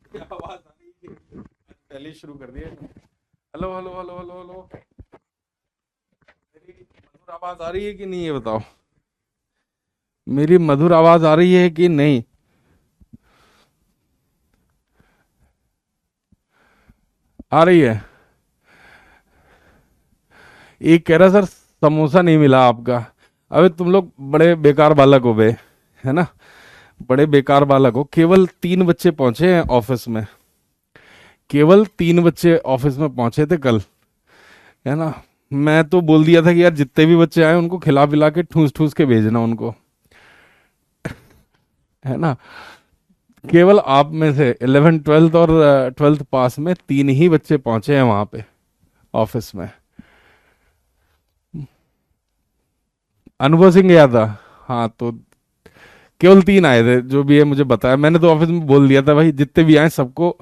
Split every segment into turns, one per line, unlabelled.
आवाज आ रही है, पहले ही शुरू कर दिया। Hello hello hello hello hello, मेरी मधुर आवाज आ रही है कि नहीं ये बताओ। मेरी मधुर आवाज आ रही है कि नहीं? आ रही है। एक कह रहा सर समोसा नहीं मिला आपका। अबे तुम लोग बड़े बेकार बालक हो बे, है ना। बड़े बेकार बालक हो। केवल 3 बच्चे पहुंचे हैं ऑफिस में। केवल 3 बच्चे ऑफिस में पहुंचे थे कल, है ना। मैं तो बोल दिया था कि यार जितने भी बच्चे आए उनको खिला पिला के ठूस ठूस के भेजना उनको, है ना। केवल आप में से 11th 12th और 12th पास में 3 ही बच्चे पहुंचे हैं वहां पे ऑफिस में। अनुभव सिंह गया था। हाँ तो केवल 3 आए थे, जो भी है मुझे बताया। मैंने तो ऑफिस में बोल दिया था भाई जितने भी आए सबको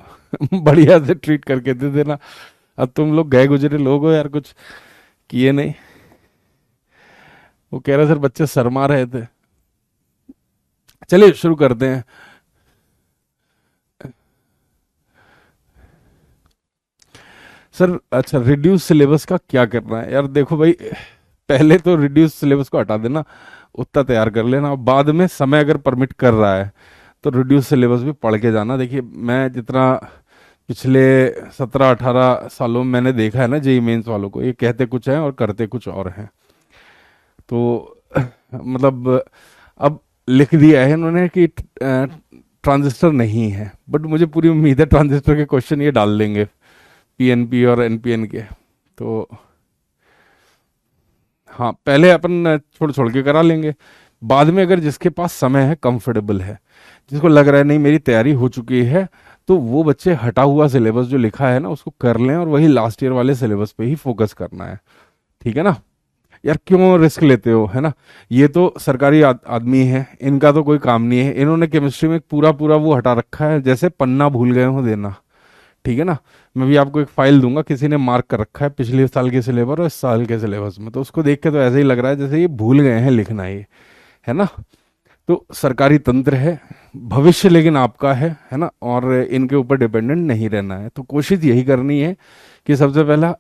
बढ़िया से ट्रीट करके दे देना। अब तुम लोग गए गुजरे लोग हो यार, कुछ किए नहीं। वो कह रहे सर बच्चे शर्मा रहे थे। चलिए शुरू करते हैं। सर अच्छा, रिड्यूस सिलेबस का क्या करना है यार? देखो भाई, पहले तो रिड्यूस सिलेबस को हटा देना, उतना तैयार कर लेना। बाद में समय अगर परमिट कर रहा है तो रिड्यूस सिलेबस भी पढ़ के जाना। देखिए मैं जितना पिछले 17 18 सालों में मैंने देखा है ना जेई मेंस वालों को, ये कहते कुछ है और करते कुछ और हैं। तो मतलब अब लिख दिया है इन्होंने कि ट्रांजिस्टर नहीं है, बट मुझे पूरी उम्मीद है ट्रांजिस्टर के क्वेश्चन ये डाल देंगे, पीएनपी और एनपीएन के। तो हाँ, पहले अपन छोड़ छोड़ के करा लेंगे। बाद में अगर जिसके पास समय है, कंफर्टेबल है, जिसको लग रहा है नहीं मेरी तैयारी हो चुकी है, तो वो बच्चे हटा हुआ सिलेबस जो लिखा है ना उसको कर लें और वही लास्ट ईयर वाले सिलेबस पे ही फोकस करना है। ठीक है ना। यार क्यों रिस्क लेते हो, है ना। ये तो सरकारी आदमी है, इनका तो कोई काम नहीं है। इन्होंने केमिस्ट्री में पूरा पूरा वो हटा रखा है जैसे पन्ना भूल गए हो देना। ठीक है ना। मैं भी आपको एक फाइल दूंगा, किसी ने मार्क कर रखा है पिछले साल के सिलेबस और इस साल के सिलेबस में, तो उसको देख के तो ऐसे ही लग रहा है जैसे ये भूल गए हैं लिखना, ये है ना। तो सरकारी तंत्र है, भविष्य लेकिन आपका है ना, और इनके ऊपर डिपेंडेंट नहीं रहना है। तो कोशिश यही करनी है कि सबसे पहला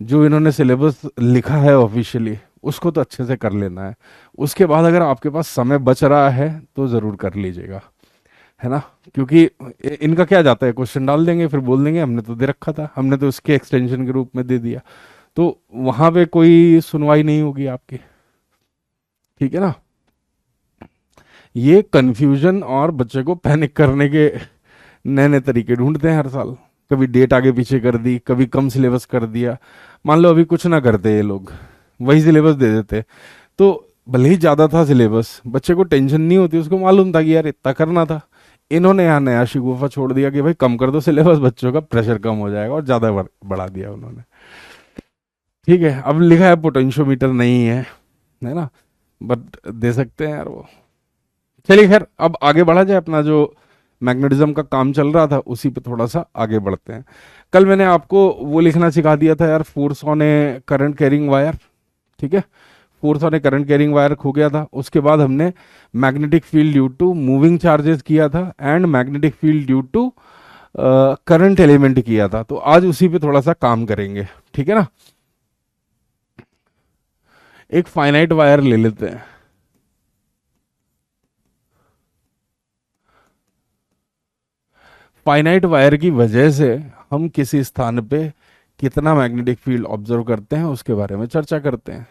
जो इन्होंने सिलेबस लिखा है ऑफिशियली उसको तो अच्छे से कर लेना है। उसके बाद अगर आपके पास समय बच रहा है तो जरूर कर लीजिएगा, है ना। क्योंकि इनका क्या जाता है, क्वेश्चन डाल देंगे फिर बोल देंगे हमने तो दे रखा था, हमने तो इसके एक्सटेंशन के रूप में दे दिया। तो वहां पे कोई सुनवाई नहीं होगी आपकी। ठीक है ना। ये कंफ्यूजन और बच्चे को पैनिक करने के नए नए तरीके ढूंढते हैं हर साल। कभी डेट आगे पीछे कर दी, कभी कम सिलेबस कर दिया। मान लो अभी कुछ ना करते ये लोग, वही सिलेबस दे देते, तो भले ही ज्यादा था सिलेबस, बच्चे को टेंशन नहीं होती, उसको मालूम था कि यार इतना करना था। इन्होंने यहाँ नया शिगुफा छोड़ दिया कि भाई कम कर दो सिलेबस, बच्चों का प्रेशर कम हो जाएगा, और ज्यादा बढ़ा दिया उन्होंने। ठीक है, अब लिखा है पोटेंशियोमीटर नहीं है ना, बट दे सकते हैं यार वो। चलिए खैर, अब आगे बढ़ा जाए। अपना जो मैग्नेटिज्म का काम चल रहा था उसी पे थोड़ा सा आगे बढ़ते हैं। कल मैंने आपको वो लिखना सिखा दिया था यार, force on a current carrying wire. ठीक है, force on a current carrying wire हो गया था। उसके बाद हमने magnetic field due to moving charges किया था, and magnetic field due to current element किया था। तो आज उसी पे थोड़ा सा काम करेंगे। ठीक है ना। एक फाइनाइट वायर ले लेते हैं। फाइनाइट वायर की वजह से हम किसी स्थान पे कितना मैग्नेटिक फील्ड ऑब्जर्व करते हैं उसके बारे में चर्चा करते हैं।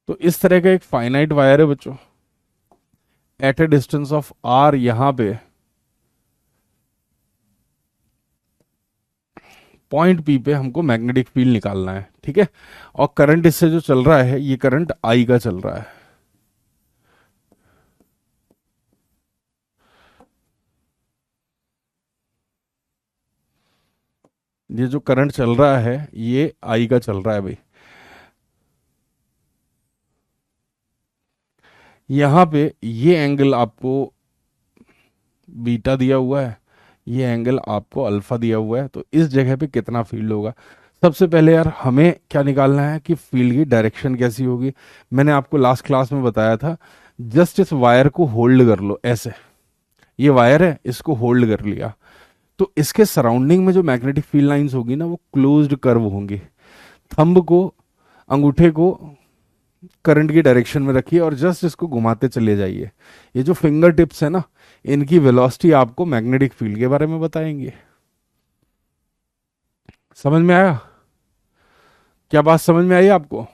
तो इस तरह का एक फाइनाइट वायर है बच्चों, at a distance of R. यहां पे पॉइंट पी पे हमको मैग्नेटिक फील्ड निकालना है। ठीक है, और करंट इससे जो चल रहा है ये करंट आई का चल रहा है। ये जो करंट चल रहा है ये आई का चल रहा है भाई। यहां पे ये एंगल आपको बीटा दिया हुआ है, ये एंगल आपको अल्फा दिया हुआ है। तो इस जगह पे कितना फील्ड होगा? सबसे पहले यार हमें क्या निकालना है कि फील्ड की डायरेक्शन कैसी होगी। मैंने आपको लास्ट क्लास में बताया था, जस्ट इस वायर को होल्ड कर लो ऐसे, ये वायर है, इसको होल्ड कर लिया, तो इसके सराउंडिंग में जो मैग्नेटिक फील्ड लाइंस होगी ना वो क्लोज्ड कर्व होंगी। थंब को, अंगूठे को करंट की डायरेक्शन में रखिए और जस्ट इसको घुमाते चले जाइए। ये जो फिंगर टिप्स है ना, इनकी वेलोसिटी आपको मैग्नेटिक फील्ड के बारे में बताएंगे। समझ में आया? क्या बात समझ में आई आपको?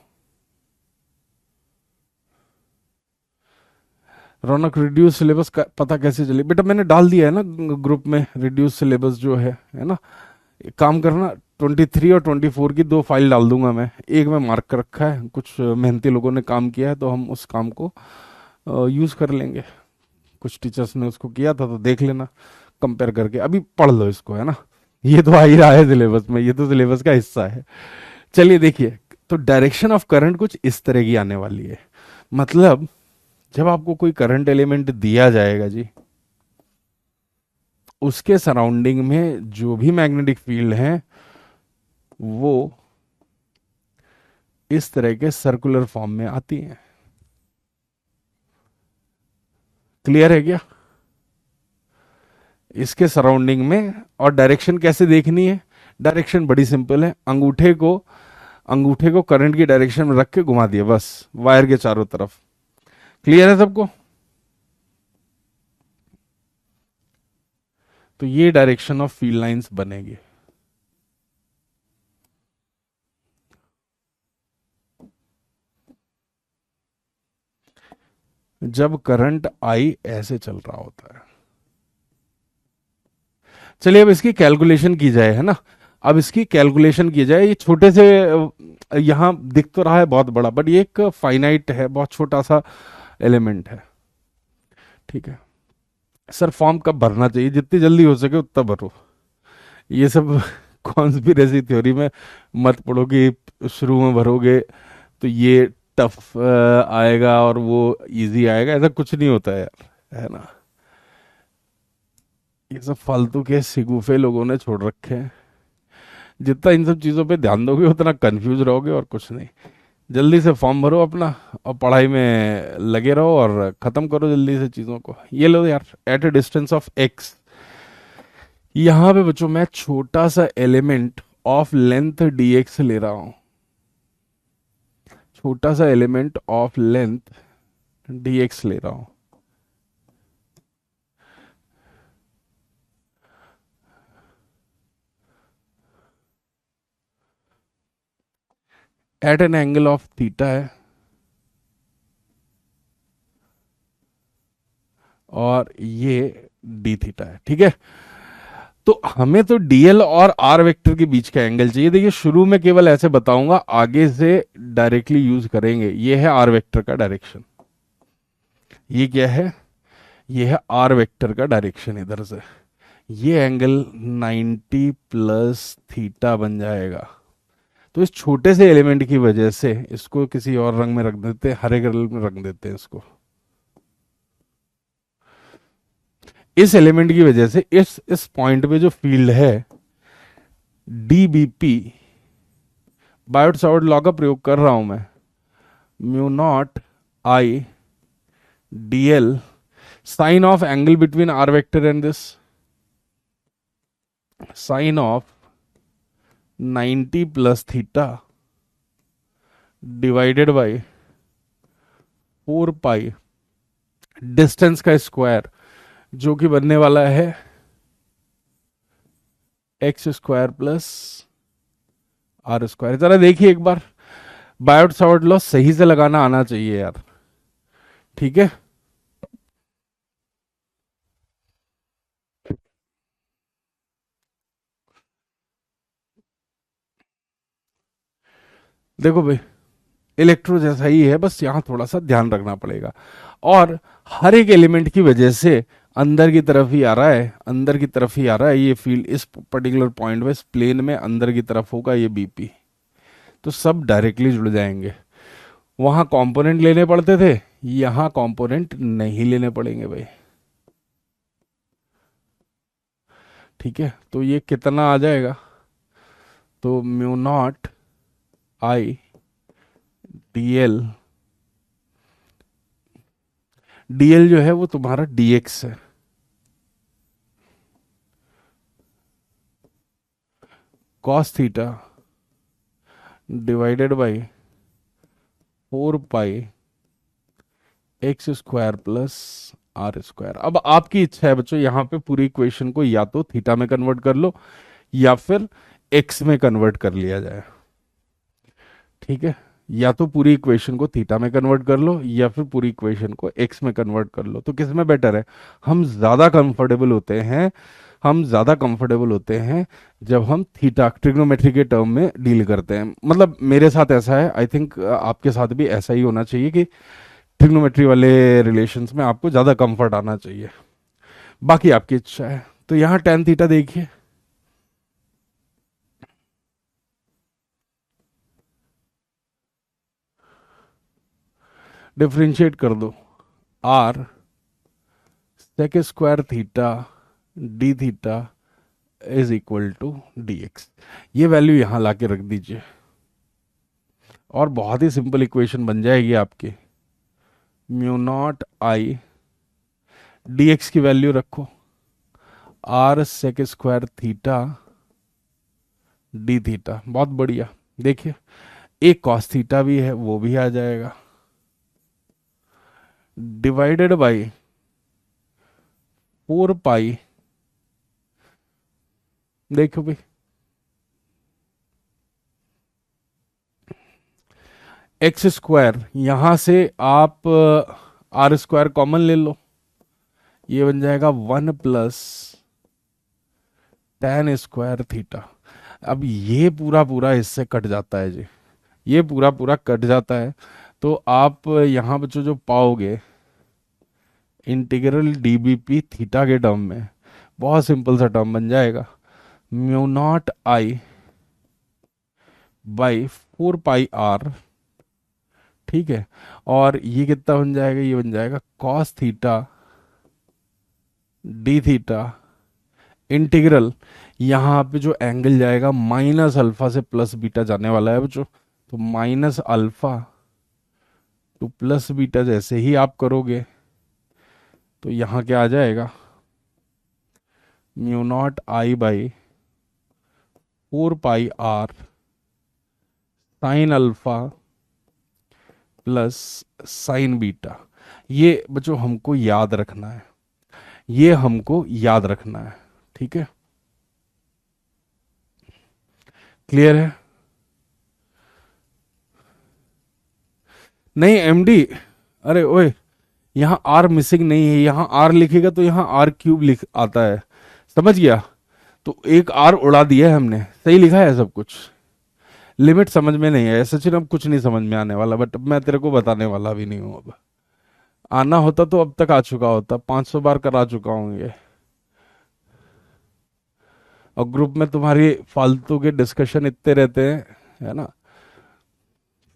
रौनक, रिड्यूस सिलेबस का पता कैसे चले? बेटा मैंने डाल दिया है ना ग्रुप में, रिड्यूस सिलेबस जो है ना। एक काम करना, 23 और 24 की दो फाइल डाल दूंगा मैं, एक में मार्क कर रखा है, कुछ मेहनती लोगों ने काम किया है तो हम उस काम को यूज कर लेंगे। कुछ टीचर्स ने उसको किया था तो देख लेना कंपेयर करके, अभी पढ़ लो इसको, है ना। ये तो आ ही रहा है सिलेबस में, ये तो सिलेबस का हिस्सा है। चलिए देखिए, तो डायरेक्शन ऑफ करंट कुछ इस तरह की आने वाली है। मतलब जब आपको कोई करंट एलिमेंट दिया जाएगा जी, उसके सराउंडिंग में जो भी मैग्नेटिक फील्ड है वो इस तरह के सर्कुलर फॉर्म में आती हैं। क्लियर है क्या? इसके सराउंडिंग में, और डायरेक्शन कैसे देखनी है? डायरेक्शन बड़ी सिंपल है, अंगूठे को करंट की डायरेक्शन में रख के घुमा दिया बस, वायर के चारों तरफ। क्लियर है सबको? तो ये डायरेक्शन ऑफ फील्ड लाइंस बनेगी। जब करंट आई ऐसे चल रहा होता है। चलिए अब इसकी कैलकुलेशन की जाए, है ना। अब इसकी कैलकुलेशन की जाए। ये छोटे से यहां दिख तो रहा है बहुत बड़ा, बट ये एक फाइनाइट है, बहुत छोटा सा एलिमेंट है, ठीक है। सर फॉर्म कब भरना चाहिए? जितनी जल्दी हो सके उतना भरो। ये सब कॉन्स्पिरेसी थ्योरी में मत पढ़ो कि शुरू में भरोगे तो ये टफ आएगा और वो इजी आएगा, ऐसा कुछ नहीं होता है यार, है ना। ये सब फालतू के सिगुफे लोगों ने छोड़ रखे हैं। जितना इन सब चीज़ों पे ध्यान दोगे उतना कंफ्यूज रहोगे और कुछ नहीं। जल्दी से फॉर्म भरो अपना और पढ़ाई में लगे रहो और ख़त्म करो जल्दी से चीज़ों को। ये लो यार, at a distance of x, यहाँ पे बच्चों मैं छोटा सा element of length d x ले रहा हूँ। छोटा सा element of length d x ले रहा हूँ। At an angle of theta है और ये डी थीटा है, ठीक है। तो हमें तो डीएल और आर वेक्टर के बीच का एंगल चाहिए। देखिए शुरू में केवल ऐसे बताऊंगा, आगे से डायरेक्टली यूज करेंगे। ये है आर वेक्टर का डायरेक्शन, ये क्या है? ये है आर वेक्टर का डायरेक्शन इधर से। ये एंगल 90 प्लस थीटा बन जाएगा। तो इस छोटे से एलिमेंट की वजह से इसको किसी और रंग में रख देते हैं, हरे कलर में रख देते हैं इसको। इस एलिमेंट की वजह से इस पॉइंट पे जो फील्ड है डीबीपी, बायोट सावर्ट लॉ का प्रयोग कर रहा हूं मैं, mu naught I DL sine of angle between are vector and this, sine of 90 plus theta divided by 4 pi distance का स्क्वायर, जो कि बनने वाला है x square plus r square. जरा देखिए एक बार, बायोट सावर्ट लॉ सही से लगाना आना चाहिए यार, ठीक है। देखो भाई, इलेक्ट्रो जैसा ही है, बस यहां थोड़ा सा ध्यान रखना पड़ेगा। और हर एक एलिमेंट की वजह से अंदर की तरफ ही आ रहा है, अंदर की तरफ ही आ रहा है ये फील्ड। इस पर्टिकुलर पॉइंट में, इस प्लेन में अंदर की तरफ होगा ये बीपी। तो सब डायरेक्टली जुड़ जाएंगे। वहां कंपोनेंट लेने पड़ते थे, यहां कंपोनेंट नहीं लेने पड़ेंगे भाई, ठीक है। तो ये कितना आ जाएगा? तो mu naught I d l d l जो है वो तुम्हारा डीएक्स है, cos theta divided by 4 pi x square plus r square. अब आपकी इच्छा है बच्चों, यहाँ पे पूरी इक्वेशन को या तो थीटा में कन्वर्ट कर लो या फिर एक्स में कन्वर्ट कर लिया जाए। ठीक है, या तो पूरी इक्वेशन को थीटा में कन्वर्ट कर लो या फिर पूरी इक्वेशन को एक्स में कन्वर्ट कर लो। तो किस में बेटर है? हम ज्यादा कंफर्टेबल होते हैं, हम ज्यादा कंफर्टेबल होते हैं जब हम थीटा ट्रिग्नोमेट्री के टर्म में डील करते हैं। मतलब मेरे साथ ऐसा है, आई थिंक आपके साथ भी ऐसा ही होना चाहिए कि ट्रिग्नोमेट्री वाले रिलेशंस में आपको ज्यादा कंफर्ट आना चाहिए। बाकी आपकी इच्छा है। तो यहां टेन थीटा देखिए, डिफरेंशिएट कर दो, r sec square theta d theta is equal to d x. ये वैल्यू यहां लाके रख दीजिए और बहुत ही सिंपल इक्वेशन बन जाएगी आपकी। Mu naught I d x की वैल्यू रखो, r sec square theta d theta. बहुत बढ़िया, देखिए एक कॉस थीटा भी है वो भी आ जाएगा, डिवाइडेड बाई 4 पाई, देखो भाई एक्स स्क्वायर, यहां से आप आर स्क्वायर कॉमन ले लो, ये बन जाएगा 1 प्लस टेन स्क्वायर थीटा। अब ये पूरा पूरा इससे कट जाता है जी, ये पूरा पूरा कट जाता है। तो आप यहाँ बच्चों जो पाओगे इंटीग्रल डीबीपी थीटा के टर्म में, बहुत सिंपल सा टर्म बन जाएगा, mu naught I by 4 pi r. ठीक है, और ये कितना बन जाएगा? ये बन जाएगा cos theta d theta integral, यहाँ पे जो एंगल जाएगा माइनस अल्फा से प्लस बीटा जाने वाला है बच्चों, तो minus alpha to plus beta जैसे ही आप करोगे तो यहाँ क्या आ जाएगा? Mu naught I by 4 pi r sine alpha plus sine beta. ये बच्चों हमको याद रखना है, ये हमको याद रखना है। ठीक है, क्लियर है? नहीं एमडी, अरे ओए, यहाँ आर मिसिंग नहीं है, यहाँ आर लिखेगा तो यहाँ आर क्यूब लिख आता है, समझ गया? तो एक आर उड़ा दिया है हमने, सही लिखा है सब कुछ, लिमिट समझ में नहीं है सचिन, अब कुछ नहीं समझ में आने वाला, बट मैं तेरे को बताने वाला भी नहीं हूं। अब आना होता तो अब तक आ चुका होता, 500 बार करा चुका हूं ये। और ग्रुप में तुम्हारी फालतू के डिस्कशन इतने रहते हैं, है ना,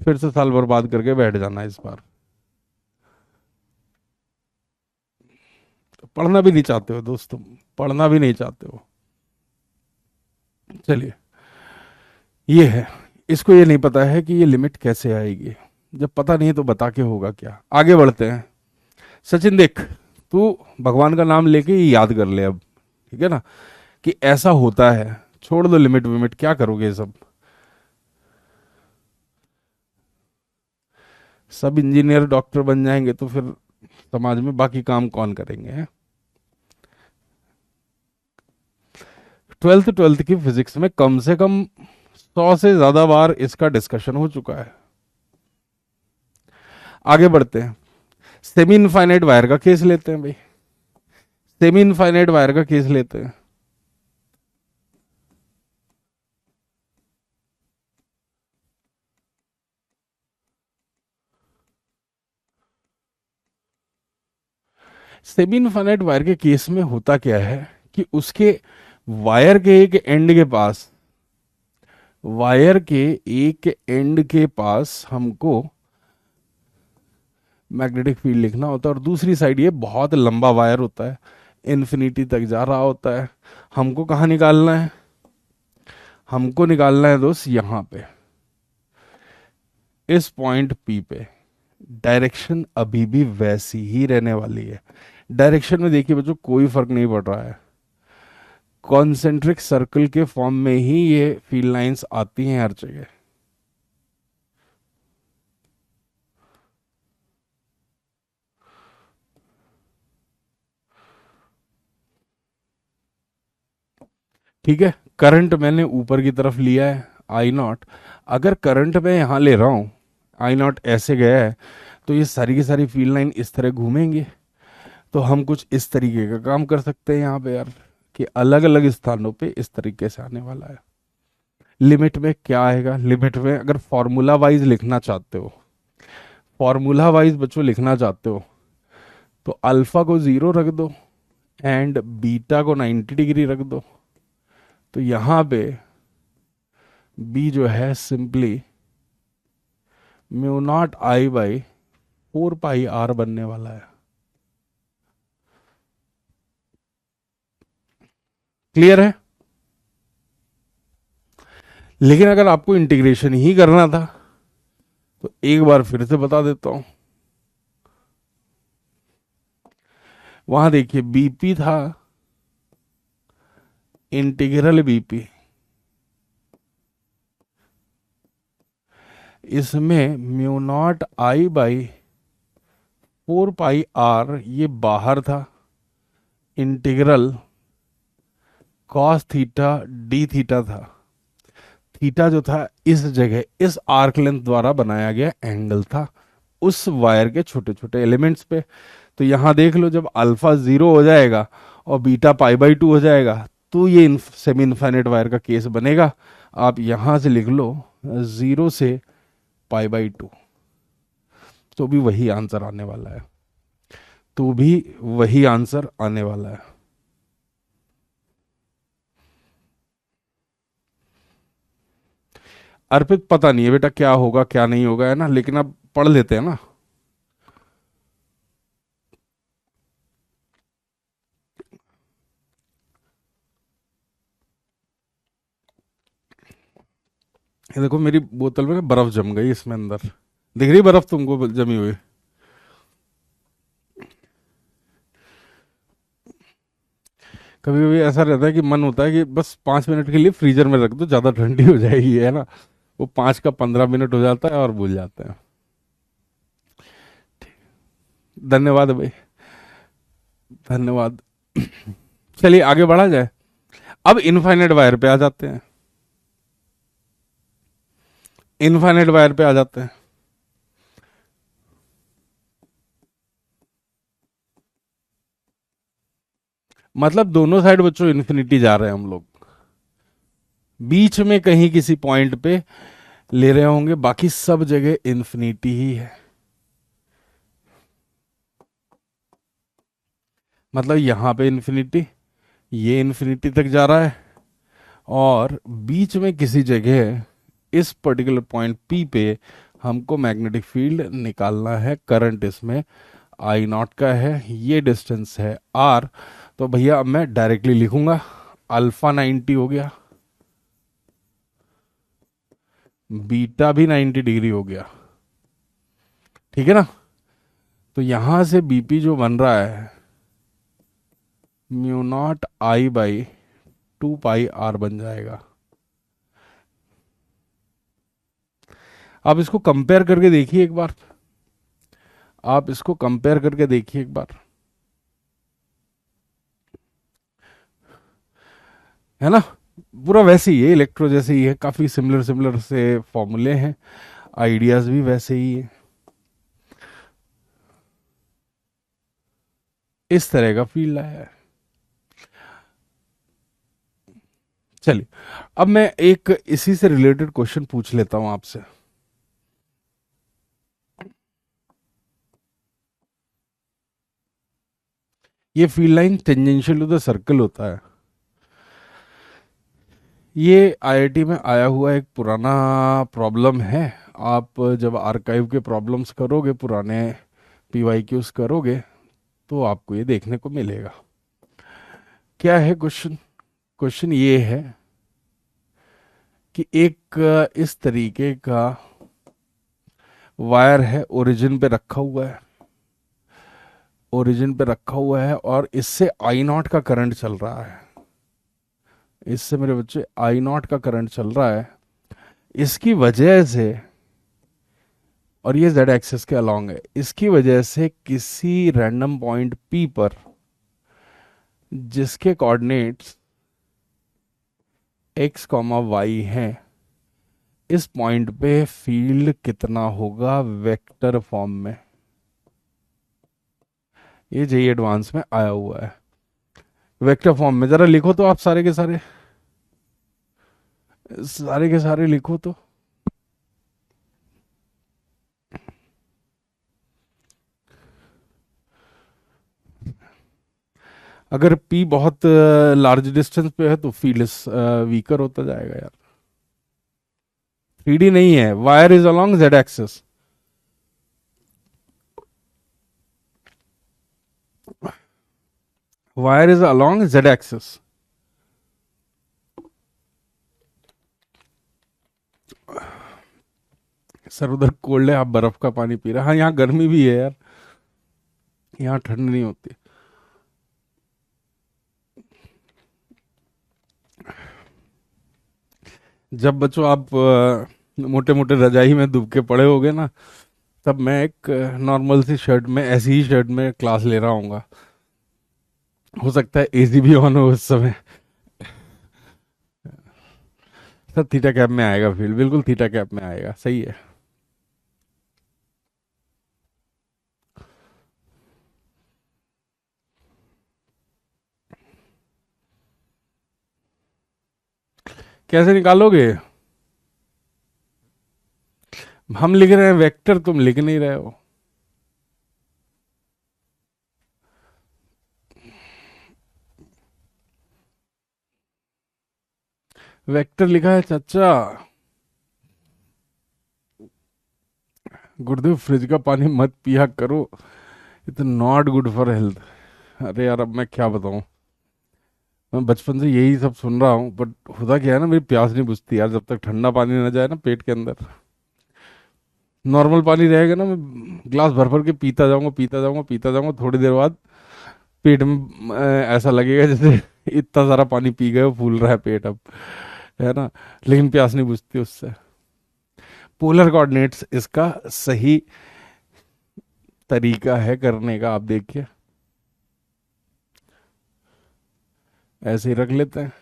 फिर से साल बर्बाद करके बैठ जाना इस बार। पढ़ना भी नहीं चाहते हो दोस्तों, पढ़ना भी नहीं चाहते हो। चलिए, ये है, इसको ये नहीं पता है कि ये लिमिट कैसे आएगी। जब पता नहीं तो बता के होगा क्या। आगे बढ़ते हैं। सचिन देख, तू भगवान का नाम लेके ये याद कर ले अब, ठीक है ना, कि ऐसा होता है। छोड़ दो लिमिट विमिट, क्या करोगे ये सब? सब इंजीनियर डॉक्टर बन जाएंगे तो फिर समाज में बाकी काम कौन करेंगे? 12th की फिजिक्स में कम से कम 100 से ज्यादा बार इसका डिस्कशन हो चुका है। आगे बढ़ते हैं, सेमी इनफाइनाइट वायर का केस लेते हैं भाई, सेमी इनफाइनाइट वायर का केस लेते हैं। सेमी इनफाइनाइट वायर के केस में होता क्या है कि उसके वायर के एक एंड के पास, वायर के एक एंड के पास हमको मैग्नेटिक फील्ड लिखना होता है, और दूसरी साइड ये बहुत लंबा वायर होता है, इन्फिनिटी तक जा रहा होता है। हमको कहाँ निकालना है? हमको निकालना है दोस्त यहाँ पे, इस पॉइंट पी पे, डायरेक्शन अभी भी वैसी ही रहने वाली है। डायरेक्शन में देखिए बच्चों कोई फर्क नहीं पड़ रहा है, कॉन्सेंट्रिक सर्कल के फॉर्म में ही ये फील्ड लाइंस आती हैं हर जगह। ठीक है, करंट मैंने ऊपर की तरफ लिया है आई नॉट। अगर करंट मैं यहां ले रहा हूं, आई नॉट ऐसे गया है, तो ये सारी की सारी फील्ड लाइन इस तरह घूमेंगे। तो हम कुछ इस तरीके का काम कर सकते हैं यहाँ पे यार, कि अलग अलग स्थानों पे इस तरीके से आने वाला है। लिमिट में क्या आएगा, लिमिट में अगर फॉर्मूला वाइज लिखना चाहते हो, फॉर्मूला वाइज बच्चों लिखना चाहते हो, तो अल्फा को 0 रख दो एंड बीटा को 90 डिग्री रख दो। तो यहां पे बी जो है simply mu naught I by 4 pi r बनने वाला है। क्लियर है? लेकिन अगर आपको इंटीग्रेशन ही करना था तो एक बार फिर से बता देता हूं। वहां देखिए बीपी था, इंटीग्रल बीपी, इसमें mu naught I by 4 pi r ये बाहर था, integral cos theta d theta था। थीटा जो था इस जगह इस आर्क लेंथ द्वारा बनाया गया एंगल था उस वायर के छोटे छोटे एलिमेंट्स पे। तो यहां देख लो, जब अल्फा 0 हो जाएगा और बीटा पाई/2 हो जाएगा तो ये सेमी इनफाइनाइट वायर का केस बनेगा। आप यहां से लिख लो 0 से पाई/2, तो भी वही आंसर आने वाला है, तो भी वही आंसर आने वाला है। अर्पित पता नहीं है बेटा क्या होगा क्या नहीं होगा, है ना, लेकिन अब पढ़ लेते हैं ना। ये देखो मेरी बोतल में ना बर्फ जम गई इसमें अंदर, दिख रही बर्फ तुमको जमी हुई? कभी कभी ऐसा रहता है कि मन होता है कि बस 5 मिनट के लिए फ्रीजर में रख दो, ज्यादा ठंडी हो जाएगी, है ना। वो 5 का 15 मिनट हो जाता है और भूल जाते हैं। धन्यवाद भाई, धन्यवाद। चलिए आगे बढ़ा जाए। अब इनफाइनाइट वायर पे आ जाते हैं, इनफाइनाइट वायर पे आ जाते हैं। मतलब दोनों साइड बच्चों इन्फिनिटी जा रहे हैं हम लोग, बीच में कहीं किसी पॉइंट पे ले रहे होंगे, बाकी सब जगह इन्फिनिटी ही है। मतलब यहां पे इन्फिनिटी, ये इन्फिनिटी तक जा रहा है, और बीच में किसी जगह इस पर्टिकुलर पॉइंट पी पे हमको मैग्नेटिक फील्ड निकालना है। करंट इसमें आई नॉट का है, ये डिस्टेंस है आर। तो भैया अब मैं डायरेक्टली लिखूंगा, अल्फा 90 हो गया, बीटा भी 90 डिग्री हो गया, ठीक है ना। तो यहां से बीपी जो बन रहा है mu naught I by 2 pi r बन जाएगा। आप इसको कंपेयर करके देखिए एक बार, आप इसको कंपेयर करके देखिए एक बार, है ना। पूरा वैसे ही है, इलेक्ट्रो जैसे ही है, काफी सिमिलर सिमिलर से फॉर्मूले हैं, आइडियाज भी वैसे ही है, इस तरह का फील्ड आया है। चलिए अब मैं एक इसी से रिलेटेड क्वेश्चन पूछ लेता हूं आपसे। ये field line tangential to the circle होता है, ये आईआईटी में आया हुआ एक पुराना प्रॉब्लम है। आप जब आर्काइव के प्रॉब्लम्स करोगे, पुराने पीवाईक्यूज करोगे, तो आपको ये देखने को मिलेगा। क्या है क्वेश्चन? क्वेश्चन ये है कि एक इस तरीके का वायर है, ओरिजिन पे रखा हुआ है, ओरिजिन पे रखा हुआ है, और इससे आई नॉट का करंट चल रहा है, इससे मेरे बच्चे आई नॉट का करंट चल रहा है। इसकी वजह से, और ये जेड एक्सिस के अलोंग है, इसकी वजह से किसी रैंडम पॉइंट पी पर जिसके कोऑर्डिनेट्स एक्स कॉमा वाई हैं, इस पॉइंट पे फील्ड कितना होगा वेक्टर फॉर्म में, ये जेई एडवांस में आया हुआ है। वेक्टर फॉर्म में जरा लिखो तो आप सारे के सारे, सारे के सारे लिखो तो। अगर पी बहुत लार्ज डिस्टेंस पे है तो फील्ड वीकर होता जाएगा यार। 3D नहीं है, wire is along Z axis, wire is along Z axis. Sir उधर कोल्ड है, आप बर्फ का पानी पी रहे हैं। हाँ यहाँ गर्मी भी है यार, यहाँ ठंड नहीं होती। जब बच्चों आप मोटे मोटे रजाई में डूब के पड़े होगे ना, तब मैं एक नॉर्मल सी शर्ट में, ऐसी ही शर्ट में क्लास ले रहा हूँगा। हो सकता है एसी भी ऑन हो उस समय। सर थीटा कैप में आएगा फील्ड, बिल्कुल थीटा कैप में आएगा, सही है। कैसे निकालोगे? हम लिख रहे हैं वेक्टर, तुम लिख नहीं रहे हो। वेक्टर लिखा है चाचा। गुरुदेव फ्रिज का पानी मत पिया करो, it not good for health. अरे यार अब मैं क्या बताऊं, मैं बचपन से यही सब सुन रहा हूँ, बट होता क्या है ना, मेरी प्यास नहीं बुझती यार जब तक ठंडा पानी ना जाए ना पेट के अंदर। नॉर्मल पानी रहेगा ना, मैं ग्लास भर भर के पीता जाऊंगा, पीता जाऊंगा, पीता जाऊंगा, थोड़ी देर बाद पेट में ऐसा लगेगा जैसे इतना सारा पानी पी गए, फूल रहा है पेट अब, है ना। लेकिन प्यास नहीं बुझती उससे। पोलर कोऑर्डिनेट्स इसका सही तरीका है करने का, आप देखिए ऐसे ही रख लेते हैं।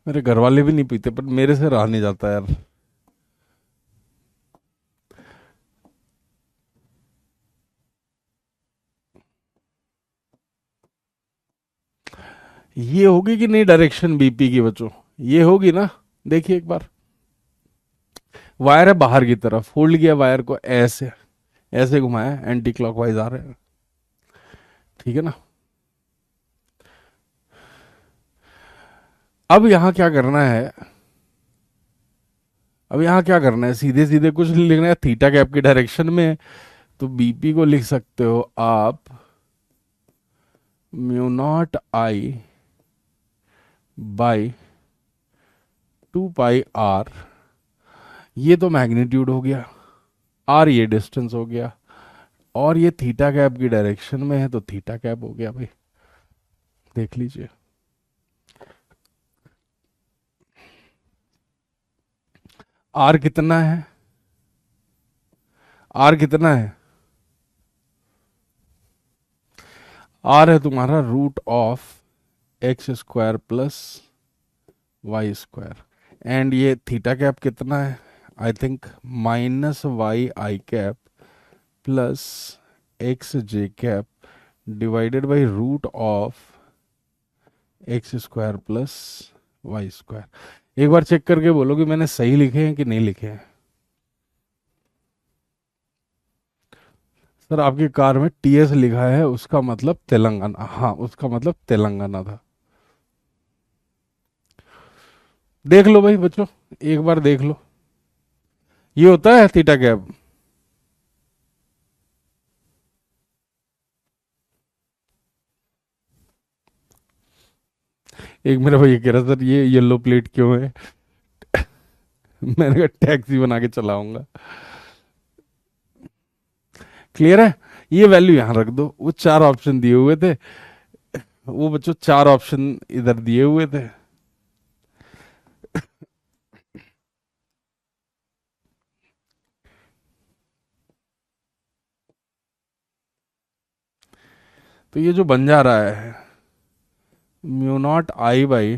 मेरे घर वाले भी नहीं पीते, पर मेरे से रहा नहीं जाता यार। ये होगी कि नहीं डायरेक्शन बीपी की बच्चों, ये होगी ना? देखिए एक बार, वायर है बाहर की तरफ, होल्ड किया वायर को, ऐसे ऐसे घुमाया, एंटी क्लॉकवाइज आ रहे हैं, ठीक है ना। अब यहां क्या करना है, अब यहां क्या करना है, सीधे सीधे कुछ नहीं लिखना है, थीटा कैप की डायरेक्शन में है, तो बीपी को लिख सकते हो आप mu naught I by 2 pi r. ये तो मैग्नीट्यूड हो गया, आर ये डिस्टेंस हो गया, और ये थीटा कैप की डायरेक्शन में है तो थीटा कैप हो गया भाई, देख लीजिए। आर कितना है, आर कितना है? आर है तुम्हारा root of x square plus y square, and ये थीटा कैप कितना है? I think minus y i cap plus x j cap divided by root of x square plus y square. एक बार check करके बोलो कि मैंने सही लिखे हैं कि नहीं लिखे हैं। सर आपकी कार में टीएस लिखा है, उसका मतलब तेलंगाना, हाँ उसका मतलब तेलंगाना था। देख लो भाई बच्चों, एक बार देख लो, ये होता है थीटा कैप। एक मेरा भाई कह रहा सर ये येलो प्लेट क्यों है। मैंने कहा टैक्सी बना के चलाऊंगा। क्लियर है। ये वैल्यू यहां रख दो, वो चार ऑप्शन दिए हुए थे, वो बच्चों चार ऑप्शन इधर दिए हुए थे। तो ये जो बन जा रहा है mu naught I by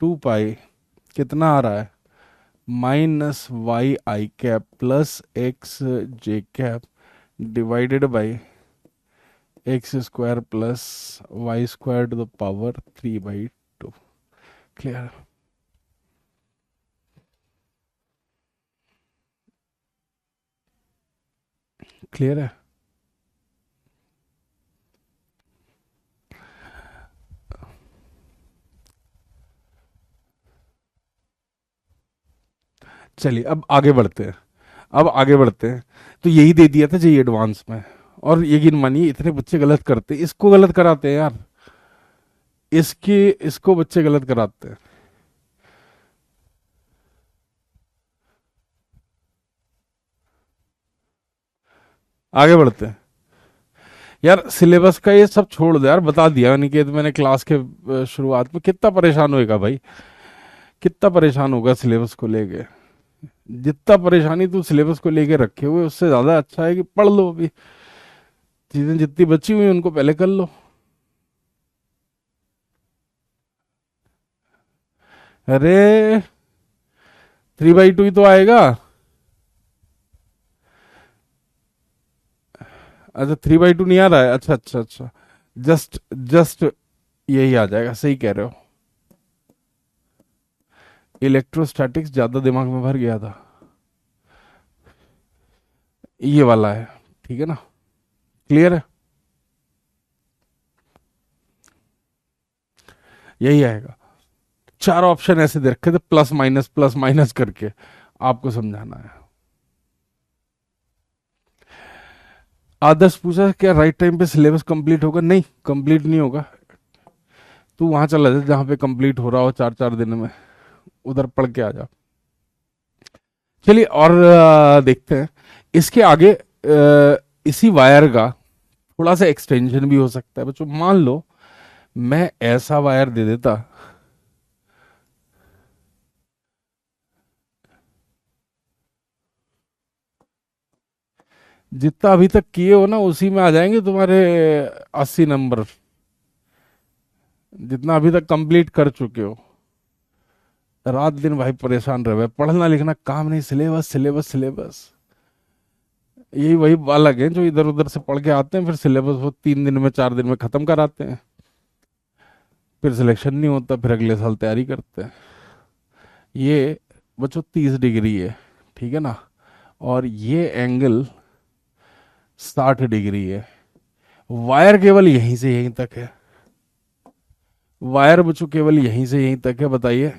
2 pi, कितना आ रहा है, -y i cap plus x j cap divided by x² plus y² to the power 3/2। Clear. Clear है। चलिए अब आगे बढ़ते हैं, अब आगे बढ़ते हैं। तो यही दे दिया था जी एडवांस में, और यकीन मानिए इतने बच्चे गलत करते, इसको गलत कराते हैं यार, इसको बच्चे गलत कराते हैं। आगे बढ़ते हैं यार, सिलेबस का ये सब छोड़ दो यार, बता दिया निकेत मैंने क्लास के शुरुआत में, कितना परेशान होएगा भाई, कितना परेशान होगा सिलेबस को लेके। जितना परेशानी तू सिलेबस को लेके रखे हुए उससे ज्यादा अच्छा है कि पढ़ लो, अभी चीजें जितनी बची हुई हैं, उनको पहले कर लो। अरे 3/2 ही तो आएगा। अच्छा 3/2 नहीं आ रहा है, अच्छा अच्छा अच्छा, जस्ट जस्ट यही आ जाएगा, सही कह रहे हो। इलेक्ट्रोस्टैटिक्स ज्यादा दिमाग में भर गया था, ये वाला है, ठीक है ना। क्लियर है, यही आएगा। चार ऑप्शन ऐसे दे रखे थे, प्लस माइनस करके आपको समझाना है। आदर्श पूछा क्या राइट टाइम पे सिलेबस कंप्लीट होगा, नहीं कंप्लीट नहीं होगा। तू वहां चला जा जहां पे कंप्लीट हो रहा हो 4-4 दिन में, उधर पढ़ के आ जा। चलिए और देखते हैं इसके आगे, इसी वायर का थोड़ा सा एक्सटेंशन भी हो सकता है बच्चों। मान लो मैं ऐसा वायर दे देता, जितना अभी तक किए हो ना उसी में आ जाएंगे तुम्हारे 80 नंबर, जितना अभी तक कंप्लीट कर चुके हो। रात दिन भाई परेशान रहे, पढ़ना लिखना काम नहीं, सिलेबस सिलेबस सिलेबस। यही वही बालक हैं जो इधर उधर से पढ़ के आते हैं, फिर सिलेबस वो 3 दिन में 4 दिन में खत्म कराते हैं, फिर सिलेक्शन नहीं होता, फिर अगले साल तैयारी करते हैं। ये बच्चों 30 डिग्री है, ठीक है ना, और ये एंगल 60 डिग्री है। वायर केवल यहीं से यहीं तक है, वायर बच्चों केवल यहीं से यहीं तक है। बताइए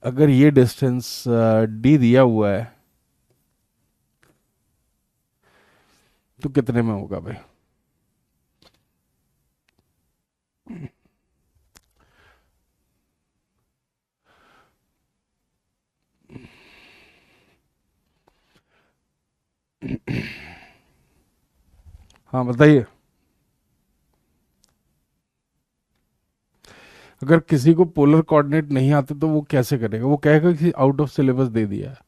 अगर ये डिस्टेंस डी दिया हुआ है तो कितने में होगा भाई। हाँ बताइए। अगर किसी को पोलर कोऑर्डिनेट नहीं आते तो वो कैसे करेगा, वो कहेगा कि आउट ऑफ सिलेबस दे दिया है।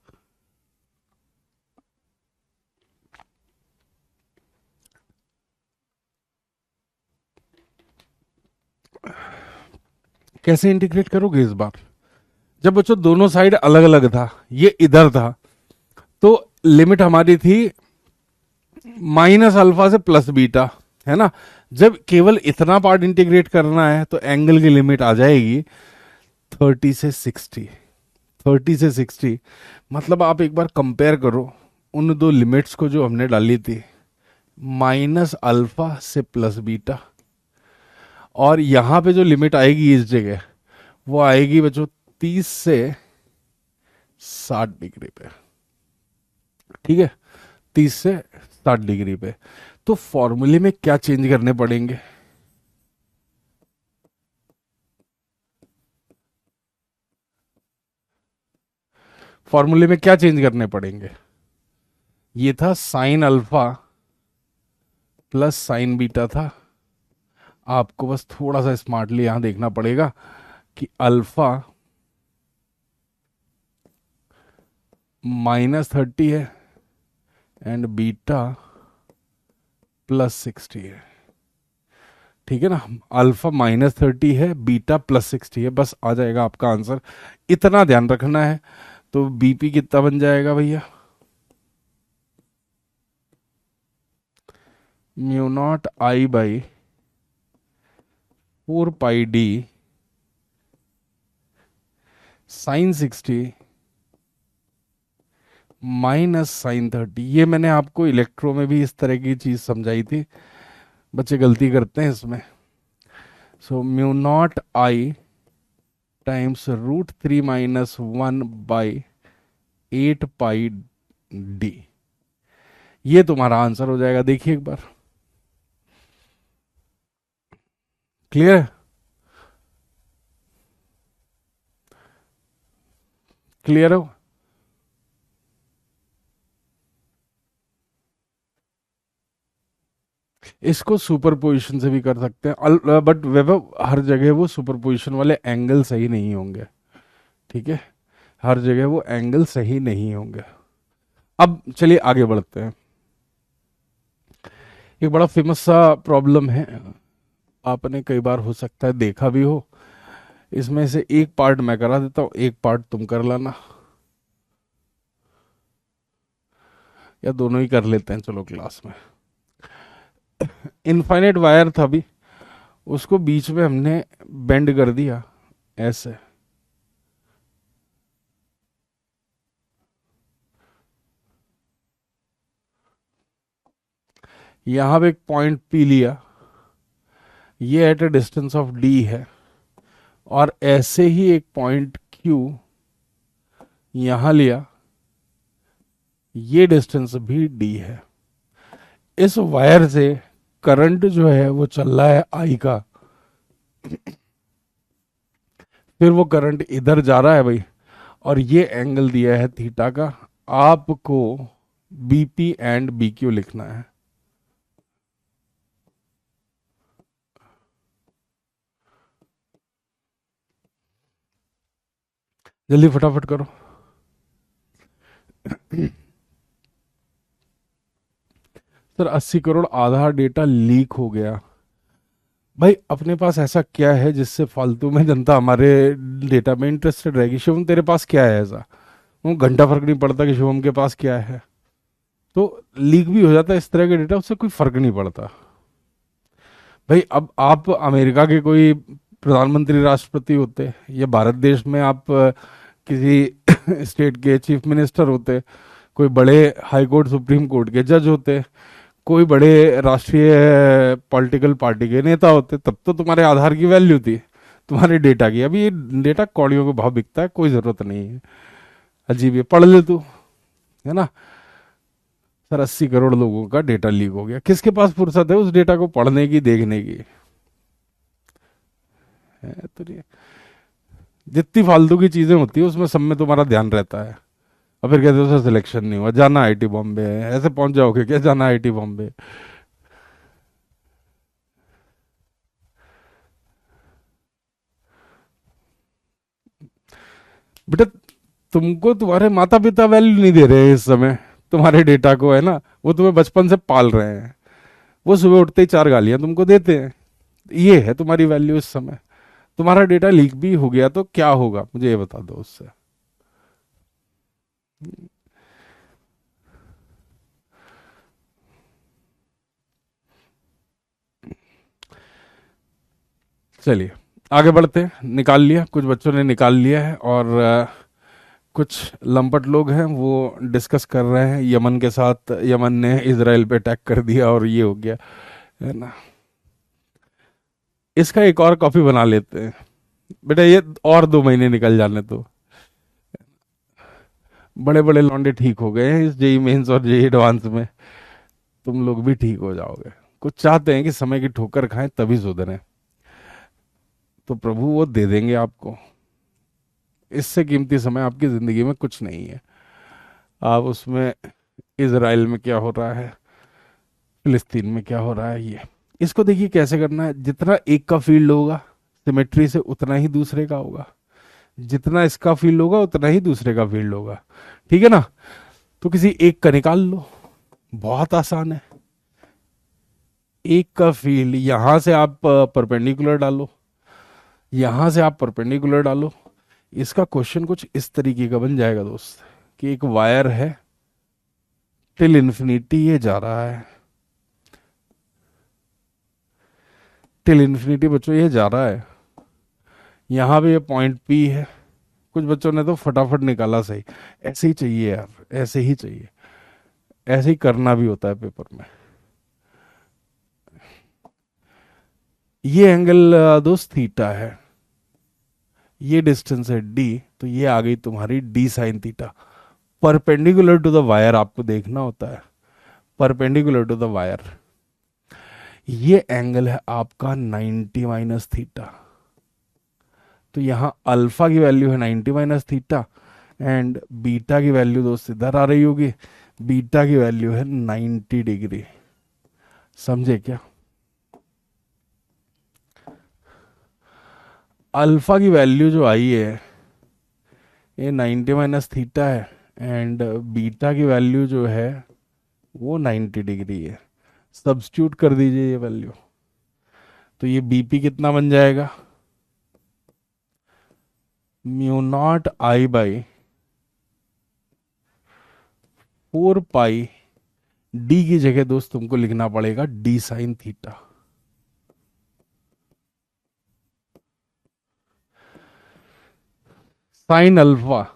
कैसे इंटीग्रेट करोगे इस बार, जब बच्चों दोनों साइड अलग अलग था, ये इधर था, तो लिमिट हमारी थी -अल्फा से +बीटा, है ना। जब केवल इतना पार्ट इंटीग्रेट करना है तो एंगल की लिमिट आ जाएगी 30 से 60, 30 से 60। मतलब आप एक बार कंपेयर करो उन दो लिमिट्स को जो हमने डाली थी, -अल्फा से +बीटा, और यहां पे जो लिमिट आएगी इस जगह वो आएगी बच्चों 30 से 60 डिग्री पे। ठीक है, 30 से 60 डिग्री पे। तो फॉर्मूले में क्या चेंज करने पड़ेंगे? फॉर्मूले में क्या चेंज करने पड़ेंगे? ये था sign alpha plus sine beta था। आपको बस थोड़ा सा स्मार्टली यहां देखना पड़ेगा कि अल्फा -30 है एंड बीटा +60 है। ठीक है ना, अल्फा -30 है, बीटा +60 है, बस आ जाएगा आपका आंसर। इतना ध्यान रखना है। तो बीपी कितना बन जाएगा भैया? μ0I/4πd sin 60 -sin 30। ये मैंने आपको इलेक्ट्रो में भी इस तरह की चीज समझाई थी, बच्चे गलती करते हैं इसमें। सो μ0I टाइम्स √3 - 1/8πd, ये तुम्हारा आंसर हो जाएगा। देखिए एक बार, क्लियर है? क्लियर हो? इसको सुपरपोजिशन से भी कर सकते हैं, बट वैभव हर जगह वो सुपरपोजिशन वाले एंगल सही नहीं होंगे। ठीक है, हर जगह वो एंगल सही नहीं होंगे। अब चलिए आगे बढ़ते हैं। एक बड़ा फेमस सा प्रॉब्लम है, आपने कई बार हो सकता है देखा भी हो। इसमें से एक पार्ट मैं करा देता हूं, एक पार्ट तुम कर लेना, या दोनों ही कर लेते हैं चलो क्लास में। इनफाइनाइट वायर था अभी, उसको बीच में हमने बेंड कर दिया ऐसे। यहां पे एक पॉइंट पी लिया, ये at a distance of d है, और ऐसे ही एक पॉइंट क्यू यहां लिया, ये डिस्टेंस भी डी है। इस वायर से करंट जो है वो चल रहा है आई का, फिर वो करंट इधर जा रहा है भाई, और ये एंगल दिया है थीटा का। आपको बीपी एंड बीक्यू लिखना है। जल्दी फटाफट करो। सर 80 करोड़ आधार डेटा लीक हो गया। भाई अपने पास ऐसा क्या है जिससे फालतू में जनता हमारे डेटा में इंटरेस्टेड रहेगी? शिवम तेरे पास क्या है ऐसा? वो घंटा फर्क नहीं पड़ता कि शिवम के पास क्या है। तो लीक भी हो जाता है इस तरह के डेटा, उससे कोई फर्क नहीं पड़ता। भाई अब आप अमेरिका के कोई प्रधानमंत्री राष्ट्रपति होते, या भारत देश में आप किसी स्टेट के चीफ मिनिस्टर होते, कोई बड़े हाई कोर्ट सुप्रीम कोर्ट के जज होते, कोई बड़े राष्ट्रीय पॉलिटिकल पार्टी के नेता होते, तब तो तुम्हारे आधार की वैल्यू थी, तुम्हारे डेटा की। अभी ये डेटा कौड़ियों को भाव बिकता है, कोई जरूरत नहीं है। अजीब है, पढ़ ले तू, है ना। सर 80 करोड़ लोगों का डेटा लीक हो गया, किसके पास फुर्सत है उस डेटा को पढ़ने की, देखने की? है तो नहीं। जितनी फालतू की चीजें होती है उसमें सब में तुम्हारा ध्यान रहता है, और फिर कहते हो सर सिलेक्शन नहीं हुआ, जाना आईटी बॉम्बे है, ऐसे पहुंच जाओगे क्या, जाना आईटी बॉम्बे। बेटा तुमको तुम्हारे माता पिता वैल्यू नहीं दे रहे हैं इस समय, तुम्हारे डेटा को, है ना। वो तुम्हें बचपन से पाल रहे हैं, वो सुबह उठते ही 4 गालियां तुमको देते हैं, ये है तुम्हारी वैल्यू इस समय। तुम्हारा डेटा लीक भी हो गया तो क्या होगा, मुझे ये बता दो उससे। चलिए आगे बढ़ते हैं। निकाल लिया, कुछ बच्चों ने निकाल लिया है, और कुछ लंपट लोग हैं वो डिस्कस कर रहे हैं यमन के साथ, यमन ने इसराइल पे अटैक कर दिया और ये हो गया, है ना। इसका एक और कॉपी बना लेते हैं, बेटा ये और 2 महीने निकल जाने तो बड़े बड़े लौंडे ठीक हो गए हैं इस जेई मेंस और जेई एडवांस में, तुम लोग भी ठीक हो जाओगे। कुछ चाहते हैं कि समय की ठोकर खाएं तभी सुधरें, तो प्रभु वो दे देंगे आपको। इससे कीमती समय आपकी जिंदगी में कुछ नहीं है। आप उसमें इजराइल में क्या हो रहा है, फिलिस्तीन में क्या हो रहा है, ये इसको देखिए कैसे करना है। जितना एक का फील्ड होगा सिमेट्री से, उतना ही दूसरे का होगा। जितना इसका फील्ड होगा उतना ही दूसरे का फील्ड होगा। ठीक है ना? तो किसी एक का निकाल लो, बहुत आसान है। एक का फील्ड यहां से आप परपेंडिकुलर डालो, यहां से आप परपेंडिकुलर डालो। इसका क्वेश्चन कुछ इस तरीके का बन जाएगा दोस्त, कि एक वायर है, टिल इन्फिनिटी ये जा रहा है, टिल इन्फिनिटी बच्चों ये जा रहा है। यहां पे ये पॉइंट पी है। कुछ बच्चों ने तो फटाफट निकाला सही। ऐसे ही चाहिए यार, ऐसे ही चाहिए। ऐसे ही करना भी होता है पेपर में। ये एंगल दोस्त थीटा है, ये डिस्टेंस है डी, तो ये आ गई तुम्हारी d sine theta. Perpendicular to the wire आपको देखना होता है, परपेंडिकुलर टू द वायर। ये एंगल है आपका 90 माइनस थीटा। तो यहां अल्फा की वैल्यू है 90 माइनस थीटा, एंड बीटा की वैल्यू दोस्त इधर आ रही होगी। बीटा की वैल्यू है 90 डिग्री। समझे क्या? अल्फा की वैल्यू जो आई है ये 90 माइनस थीटा है, एंड बीटा की वैल्यू जो है वो 90 डिग्री है। सब्स्टिट्यूट कर दीजिए ये वैल्यू, तो ये बीपी कितना बन जाएगा? Mu naught I by 4 pi. D की जगह दोस्त तुमको लिखना पड़ेगा D sine theta. Sine alpha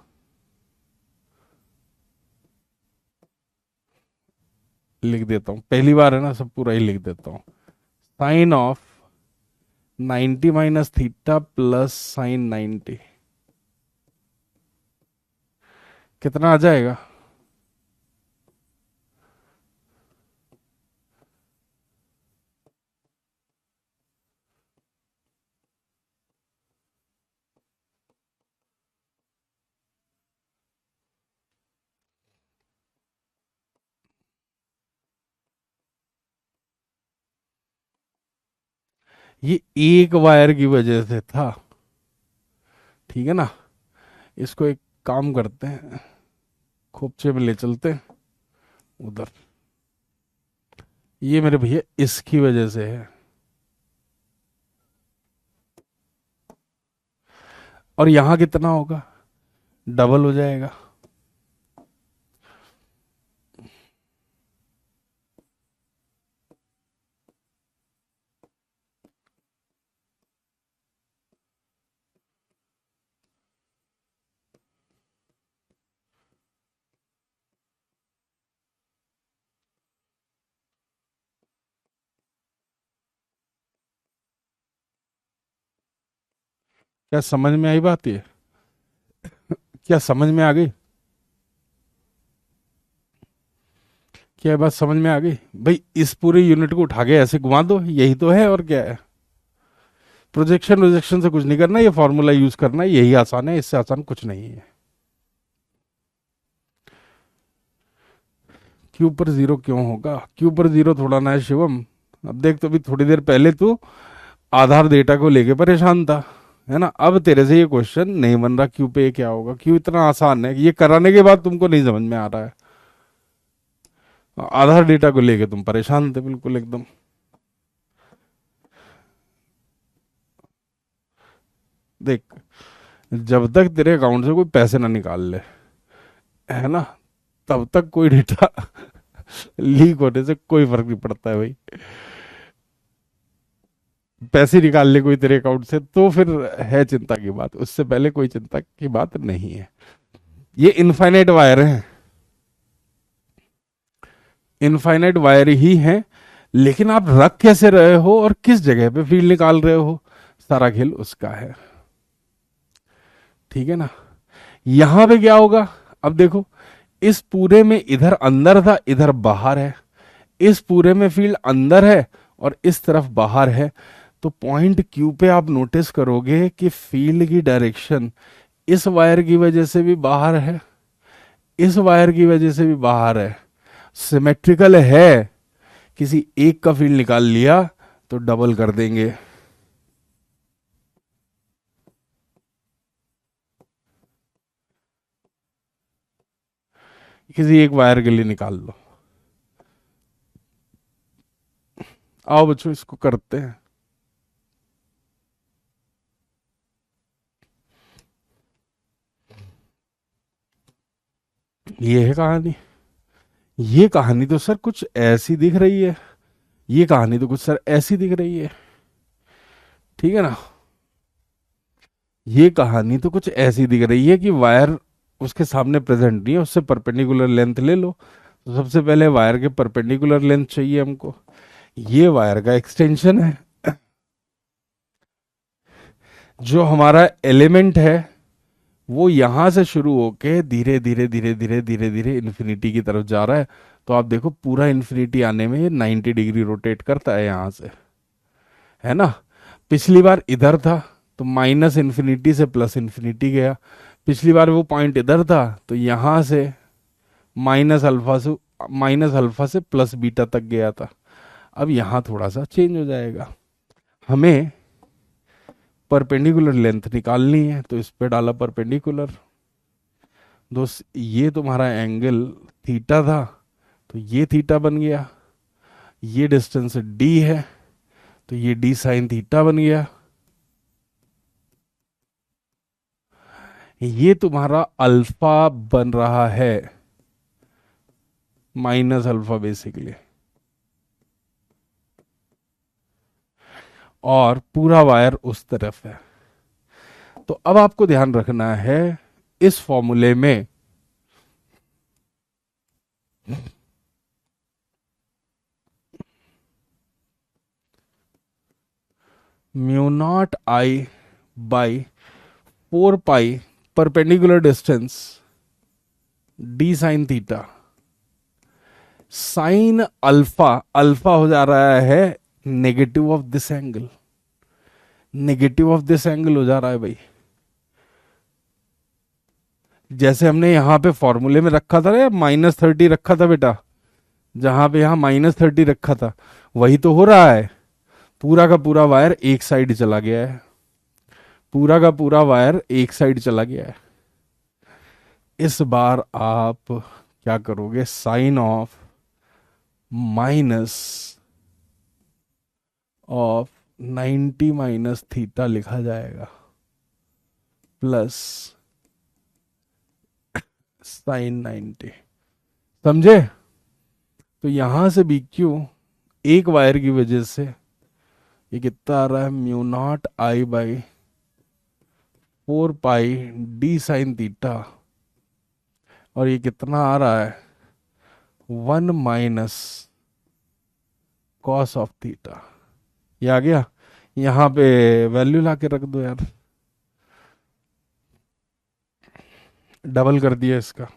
लिख देता हूं, पहली बार है ना, सब पूरा ही लिख देता हूं। Sine of 90 minus theta plus sine 90 कितना आ जाएगा? ये एक वायर की वजह से था, ठीक है ना? इसको एक काम करते हैं, खोपचे में ले चलते हैं उधर। ये मेरे भैया इसकी वजह से है, और यहां कितना होगा? डबल हो जाएगा। क्या समझ में आई बात ये? क्या समझ में आ गई? क्या बात समझ में आ गई भाई? इस पूरे यूनिट को उठा के ऐसे घुमा दो, यही तो है, और क्या है? प्रोजेक्शन प्रोजेक्शन से कुछ नहीं करना, ये फॉर्मूला यूज करना है, यही आसान है, इससे आसान कुछ नहीं है। क्यू पर जीरो क्यों होगा? क्यू पर जीरो थोड़ा ना है शिवम। अब देख, तो अभी थोड़ी देर पहले तू आधार डेटा को लेके परेशान था, है ना? अब तेरे से ये क्वेश्चन नहीं बन रहा क्यू पे क्या होगा। क्यू इतना आसान है, ये कराने के बाद तुमको नहीं समझ में आ रहा है। आधार डेटा को लेके तुम परेशान थे बिल्कुल एकदम। देख, जब तक तेरे अकाउंट से कोई पैसे ना निकाल ले, है ना, तब तक कोई डेटा लीक होने से कोई फर्क नहीं पड़ता है भाई। पैसे निकाल ले कोई तेरे अकाउंट से तो फिर है चिंता की बात, उससे पहले कोई चिंता की बात नहीं है। ये इनफाइनाइट वायर है, इनफाइनाइट वायर ही है, लेकिन आप रख कैसे रहे हो और किस जगह पे फील्ड निकाल रहे हो, सारा खेल उसका है। ठीक है ना। यहां पे क्या होगा, अब देखो, इस पूरे में इधर अंदर था, इधर बाहर है, इस पूरे में फील्ड अंदर है और इस तरफ बाहर है। तो पॉइंट क्यू पे आप नोटिस करोगे कि फील्ड की डायरेक्शन इस वायर की वजह से भी बाहर है, इस वायर की वजह से भी बाहर है, सिमेट्रिकल है। किसी एक का फील्ड निकाल लिया तो डबल कर देंगे। किसी एक वायर के लिए निकाल लो। आओ बच्चों इसको करते हैं। ये है कहानी। ये कहानी तो सर कुछ ऐसी दिख रही है, ये कहानी तो कुछ सर ऐसी दिख रही है, ठीक है ना। ये कहानी तो कुछ ऐसी दिख रही है कि वायर उसके सामने प्रेजेंट नहीं है, उससे परपेंडिकुलर लेंथ ले लो। तो सबसे पहले वायर के परपेंडिकुलर लेंथ चाहिए हमको, ये वायर का एक्सटेंशन है। जो हमारा एलिमेंट है वो यहां से शुरू होके धीरे धीरे धीरे धीरे धीरे धीरे इन्फिनिटी की तरफ जा रहा है। तो आप देखो पूरा इन्फिनिटी आने में ये 90 डिग्री रोटेट करता है यहां से, है ना। पिछली बार इधर था तो माइनस इन्फिनिटी से प्लस इन्फिनिटी गया, पिछली बार वो पॉइंट इधर था तो यहां से माइनस अल्फा से प्लस बीटा तक गया था। अब यहां थोड़ा सा चेंज हो जाएगा। हमें परपेंडिकुलर लेंथ निकालनी है तो इस पे डाला परपेंडिकुलर। दोस्त ये तुम्हारा एंगल थीटा था तो ये थीटा बन गया, ये डिस्टेंस डी है तो ये डी साइन थीटा बन गया। ये तुम्हारा अल्फा बन रहा है, माइनस अल्फा बेसिकली, और पूरा वायर उस तरफ है। तो अब आपको ध्यान रखना है इस फॉर्मूले में mu naught I by 4 pi perpendicular distance d sine theta, sine alpha, alpha हो जा रहा है negative of this angle, negative of this angle हो जा रहा है भाई। जैसे हमने यहां पे फॉर्मूले में रखा था ना, -30 रखा था बेटा, जहां पे यहां -30 रखा था वही तो हो रहा है। पूरा का पूरा वायर एक साइड चला गया है, पूरा का पूरा वायर एक साइड चला गया है। इस बार आप क्या करोगे, sine of minus of 90 minus theta लिखा जाएगा प्लस साइन 90, समझे। तो यहां से बी क्यू एक वायर की वजह से ये कितना आ रहा है, mu naught I by 4 pi D sine theta, और ये कितना आ रहा है 1 माइनस कॉस ऑफ थीटा। ये आ गया, यहां पे वैल्यू ला के रख दो यार, डबल कर दिया इसका।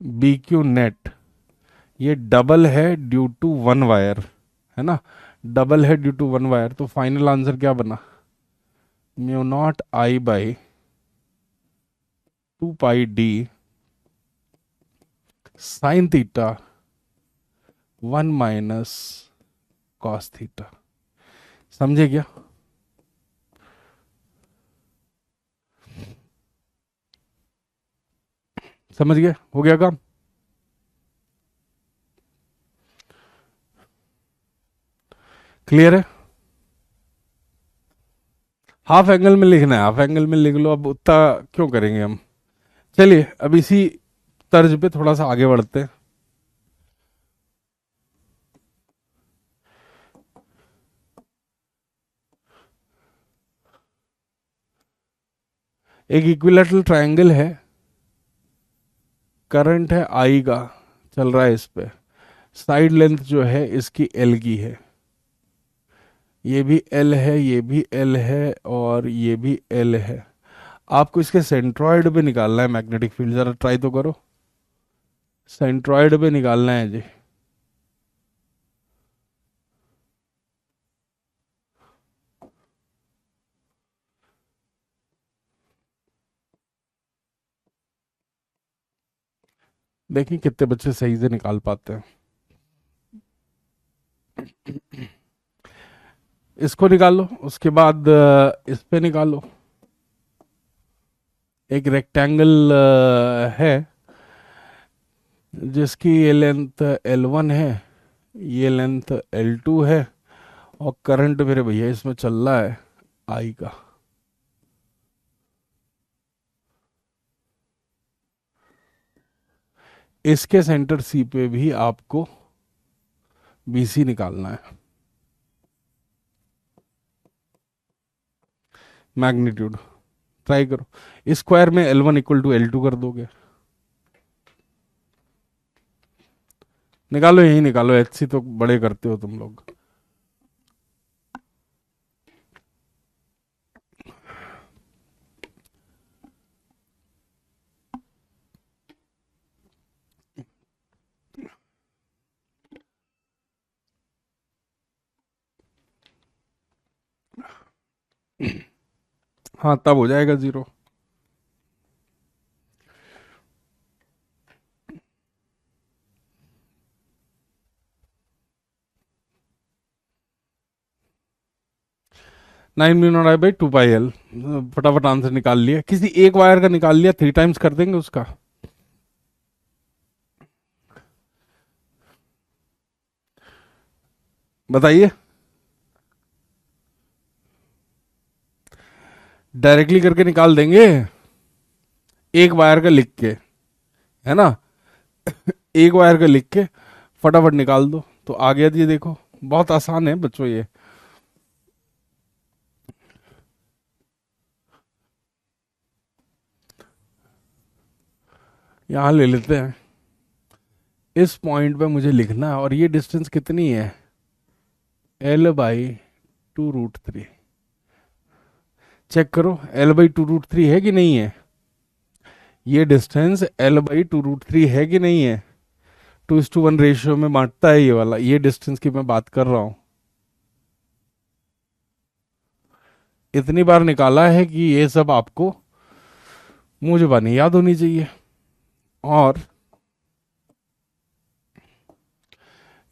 बी क्यू नेट ये डबल है ड्यू टू वन वायर, है ना, डबल है ड्यू टू वन वायर। तो फाइनल आंसर क्या बना, mu naught I by 2 pi D sine theta 1 minus cos theta. समझे क्या। समझ गए, हो गया काम। क्लियर है। हाफ एंगल में लिखना है, हाफ एंगल में लिख लो, अब उतना क्यों करेंगे हम। चलिए अब इसी तर्ज पे थोड़ा सा आगे बढ़ते हैं। एक इक्विलैटरल ट्रायंगल है, करंट है आई का चल रहा है इस पे, साइड लेंथ जो है इसकी एल की है, ये भी एल है, ये भी एल है, और ये भी एल है। आपको इसके सेंट्रॉइड पे निकालना है मैग्नेटिक फील्ड, जरा ट्राई तो करो। सेंट्रॉइड पे निकालना है जी। देखिए कितने बच्चे सही से निकाल पाते हैं। इसको निकालो, उसके बाद इस पे निकालो। एक रेक्टेंगल है जिसकी ये लेंथ L1 है, ये लेंथ L2 है, और करंट मेरे भैया इसमें चल रहा है I का। इसके सेंटर C पे भी आपको BC निकालना है, मैग्नीट्यूड। ट्राई करो, स्क्वायर में L1 इक्वल टू L2 कर दोगे। निकालो, यही निकालो, HC तो बड़े करते हो तुम लोग। हाँ, तब हो जाएगा 0। Nine mu naught I by 2 pi L। फटाफट आंसर निकाल लिया, किसी एक वायर का निकाल लिया, 3 टाइम्स कर देंगे उसका। बताइए, डायरेक्टली करके निकाल देंगे, एक वायर का लिख के, है ना। एक वायर का लिख के फटाफट निकाल दो तो आ गया जी। देखो बहुत आसान है बच्चों ये। यहां ले लेते हैं, इस पॉइंट पे मुझे लिखना है, और ये डिस्टेंस कितनी है, L/2√3। चेक करो, L/2√3 है कि नहीं है। ये डिस्टेंस L/2√3 है कि नहीं है। 2:1 रेशियो में बांटता है ये वाला, ये डिस्टेंस की मैं बात कर रहा हूं। इतनी बार निकाला है कि ये सब आपको मुंह जुबानी याद होनी चाहिए। और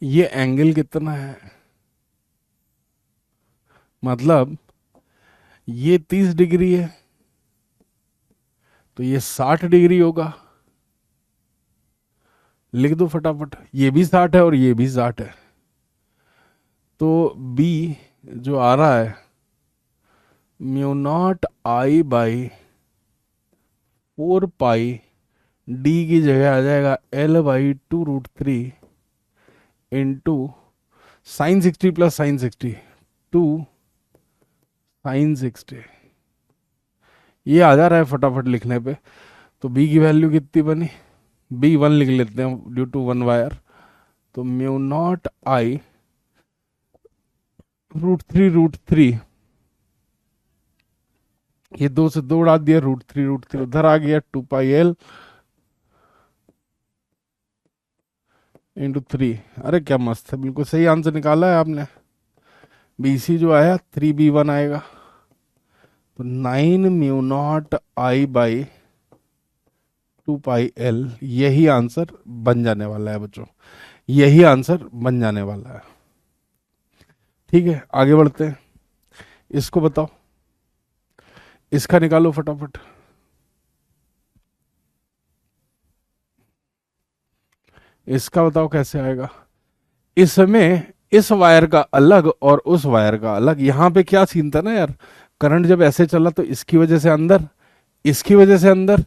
ये एंगल कितना है, मतलब ये 30 डिग्री है, तो ये 60 डिग्री होगा। लिख दो फटाफट, ये भी 60 है और ये भी 60 है। तो बी जो आ रहा है, μ0I/4 पाई डी की जगह आ जाएगा L/2√3 into sin 60 plus sin 60 two sin 60। ये आ जा रहा है फटाफट लिखने पे। तो बी की वैल्यू कितनी बनी, B1 लिख लेते हैं ड्यू टू 1 वायर। तो μ0I√3√3, ये 2 से 2 उड़ा दिया, √3 उधर आ गया, 2 पाई L इंटू 3। अरे क्या मस्त है, बिल्कुल सही आंसर निकाला है आपने। BC जो आया 3B1 आएगा। तो 9μ0I/2 पाई L, यही आंसर बन जाने वाला है बच्चों, यही आंसर बन जाने वाला है। ठीक है, आगे बढ़ते हैं। इसको बताओ, इसका निकालो फटाफट। इसका बताओ कैसे आएगा। इसमें इस वायर का अलग और उस वायर का अलग। यहां पे क्या सीन था ना यार, करंट जब ऐसे चला तो इसकी वजह से अंदर, इसकी वजह से अंदर,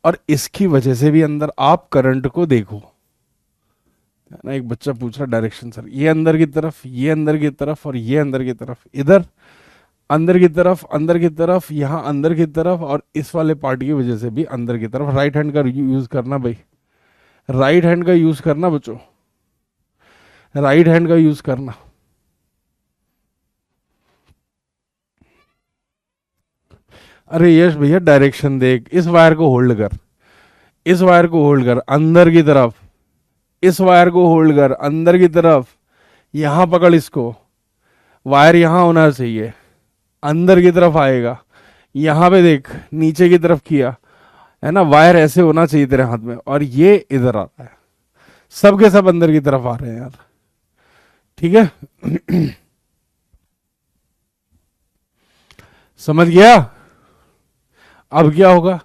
और इसकी वजह से भी अंदर। आप करंट को देखो ना, एक बच्चा पूछ रहा डायरेक्शन सर, ये अंदर की तरफ, ये अंदर की तरफ, और ये अंदर की तरफ, इधर अंदर की तरफ, अंदर की तरफ, यहाँ अंदर की तरफ, और इस वाले पार्ट की वजह से भी अंदर की तरफ। राइट हैंड का यूज करना भाई, राइट हैंड का यूज करना बच्चों, राइट हैंड का यूज करना। अरे यश भैया डायरेक्शन देख, इस वायर को होल्ड कर, इस वायर को होल्ड कर अंदर की तरफ, इस वायर को होल्ड कर अंदर की तरफ, यहां पकड़ इसको, वायर यहां होना चाहिए, अंदर की तरफ आएगा, यहां पे देख नीचे की तरफ किया, है ना, वायर ऐसे होना चाहिए तेरे हाथ में, और ये इधर आ रहा है, सब के सब अंदर की तरफ आ रहे हैं यार, ठीक है। समझ गया? अब क्या होगा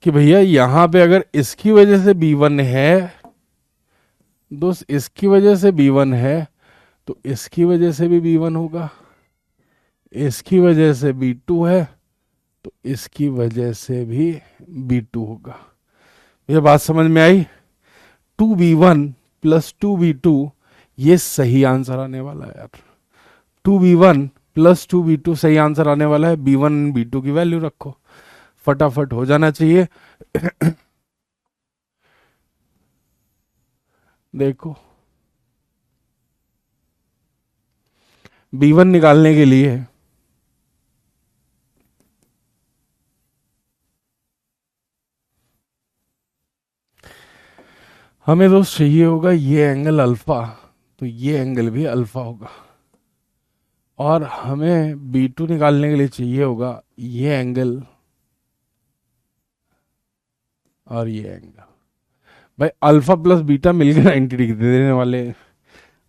कि भैया यहां पे अगर इसकी वजह से B1 है, दोस्त इसकी वजह से B1 है, तो इसकी वजह से भी B1 होगा, इसकी वजह से B2 है, तो इसकी वजह से भी B2 होगा। ये बात समझ में आई? 2B1 प्लस 2B2, ये सही आंसर आने वाला है यार। 2B1 प्लस 2B2 सही आंसर आने वाला है। B1 B2 की वैल्यू रखो, फटाफट हो जाना चाहिए। देखो B1 निकालने के लिए हमें दोस्त चाहिए होगा ये एंगल अल्फा, तो ये एंगल भी अल्फा होगा, और हमें B2 निकालने के लिए चाहिए होगा ये एंगल और ये एंगल। भाई अल्फा प्लस बीटा मिलके 90 डिग्री देने वाले हैं,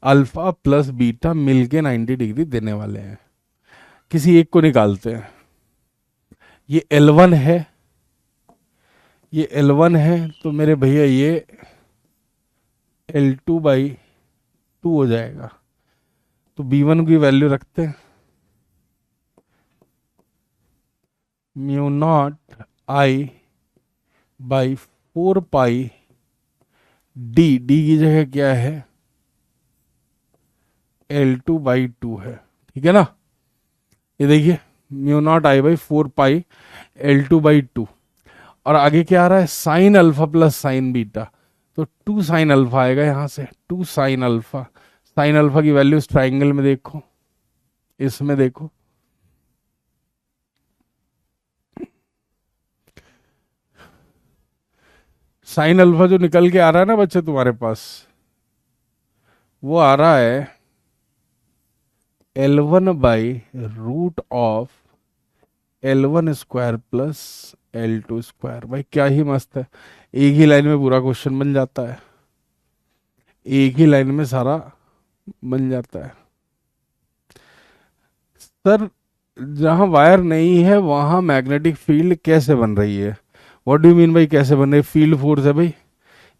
अल्फा प्लस बीटा मिलके 90 डिग्री देने वाले हैं। किसी एक को निकालते हैं। ये L1 है, ये L1 है, तो मेरे भैया ये L2/2 हो जाएगा। तो B1 की वैल्यू रखते हैं, mu naught I by 4 pi D की जगह क्या है, L2/2 है, ठीक है ना। ये देखिए mu naught I by 4 pi L2/2, और आगे क्या आ रहा है, sign alpha plus sine beta, तो 2 साइन अल्फा आएगा यहां से, 2 साइन अल्फा। साइन अल्फा की वैल्यू इस ट्राइंगल में देखो, इसमें देखो, साइन अल्फा जो निकल के आ रहा है ना बच्चे तुम्हारे पास, वो आ रहा है L1/√ऑफ L1 square plus L2 square. भाई क्या ही मस्त है, एक ही लाइन में पूरा क्वेश्चन बन जाता है, एक ही लाइन में सारा बन जाता है। सर जहां वायर नहीं है वहां मैग्नेटिक फील्ड कैसे बन रही है? व्हाट डू यू मीन भाई कैसे बन रही है? फील्ड फोर्स है भाई,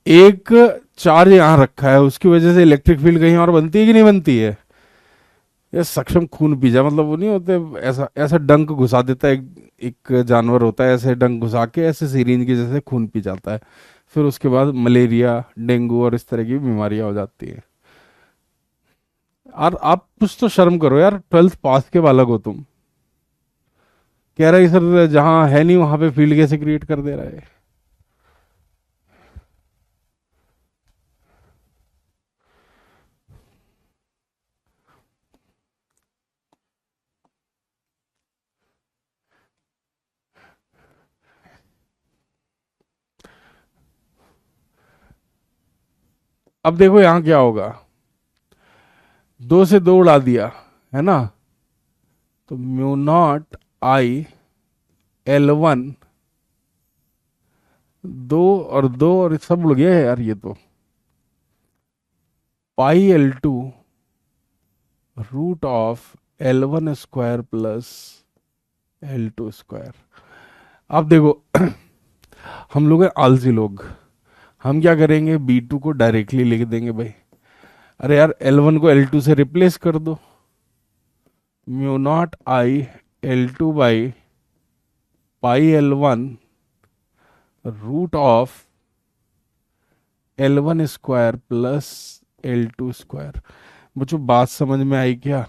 एक चार्ज यहां रखा है, उसकी वजह से इलेक्ट्रिक फील्ड कहीं और बनती है कि नहीं बनती है? ये सक्षम खून पी जा, मतलब वो नहीं होते, ऐसा ऐसा डंक घुसा देता है, एक जानवर होता है, ऐसे डंक घुसा के ऐसे सीरीन की जैसे खून पी जाता है, फिर उसके बाद मलेरिया, डेंगू और इस तरह की बीमारियां हो जाती है। और आप कुछ तो शर्म करो यार, 12th पास के बालक हो तुम, कह रहा है सर जहां है नहीं वहां पे फील्ड कैसे क्रिएट कर दे रहा है। अब देखो यहां क्या होगा, 2 से 2 उड़ा दिया है ना, तो म्यू नॉट I L1, 2 और सब उड़ गया है यार, ये तो पाई L2√ऑफ L1 square plus L2 square. अब देखो हम लोग हैं आलसी लोग, हम क्या करेंगे, B2 को डायरेक्टली लिख देंगे भाई। अरे यार L1 को L2 से रिप्लेस कर दो, mu naught I L2/पाई L1√ऑफ L1 square plus L2 square. मुझे बात समझ में आई क्या?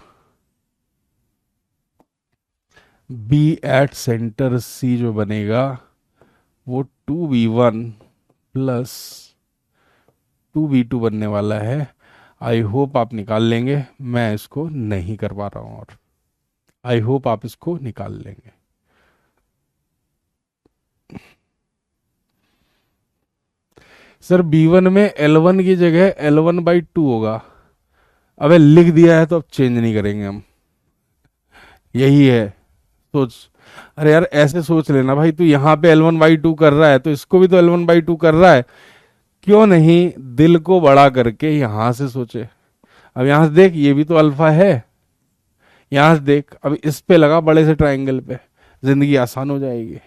B एट सेंटर C जो बनेगा वो 2B1 प्लस 2B2 बनने वाला है। आई होप आप निकाल लेंगे, मैं इसको नहीं कर पा रहा हूं, और आई होप आप इसको निकाल लेंगे। सर B1 में L1 की जगह L1/2 होगा। अबे लिख दिया है तो अब चेंज नहीं करेंगे हम, यही है सोच। अरे यार ऐसे सोच लेना भाई, तू यहाँ पे L1/2 कर रहा है तो इसको भी तो L1/2 कर रहा है, क्यों नहीं दिल को बड़ा करके यहां से सोचे। अब यहां से देख, ये भी तो अल्फा है, यहां से देख, अब इस पे लगा बड़े से ट्रायंगल पे, जिंदगी आसान हो जाएगी।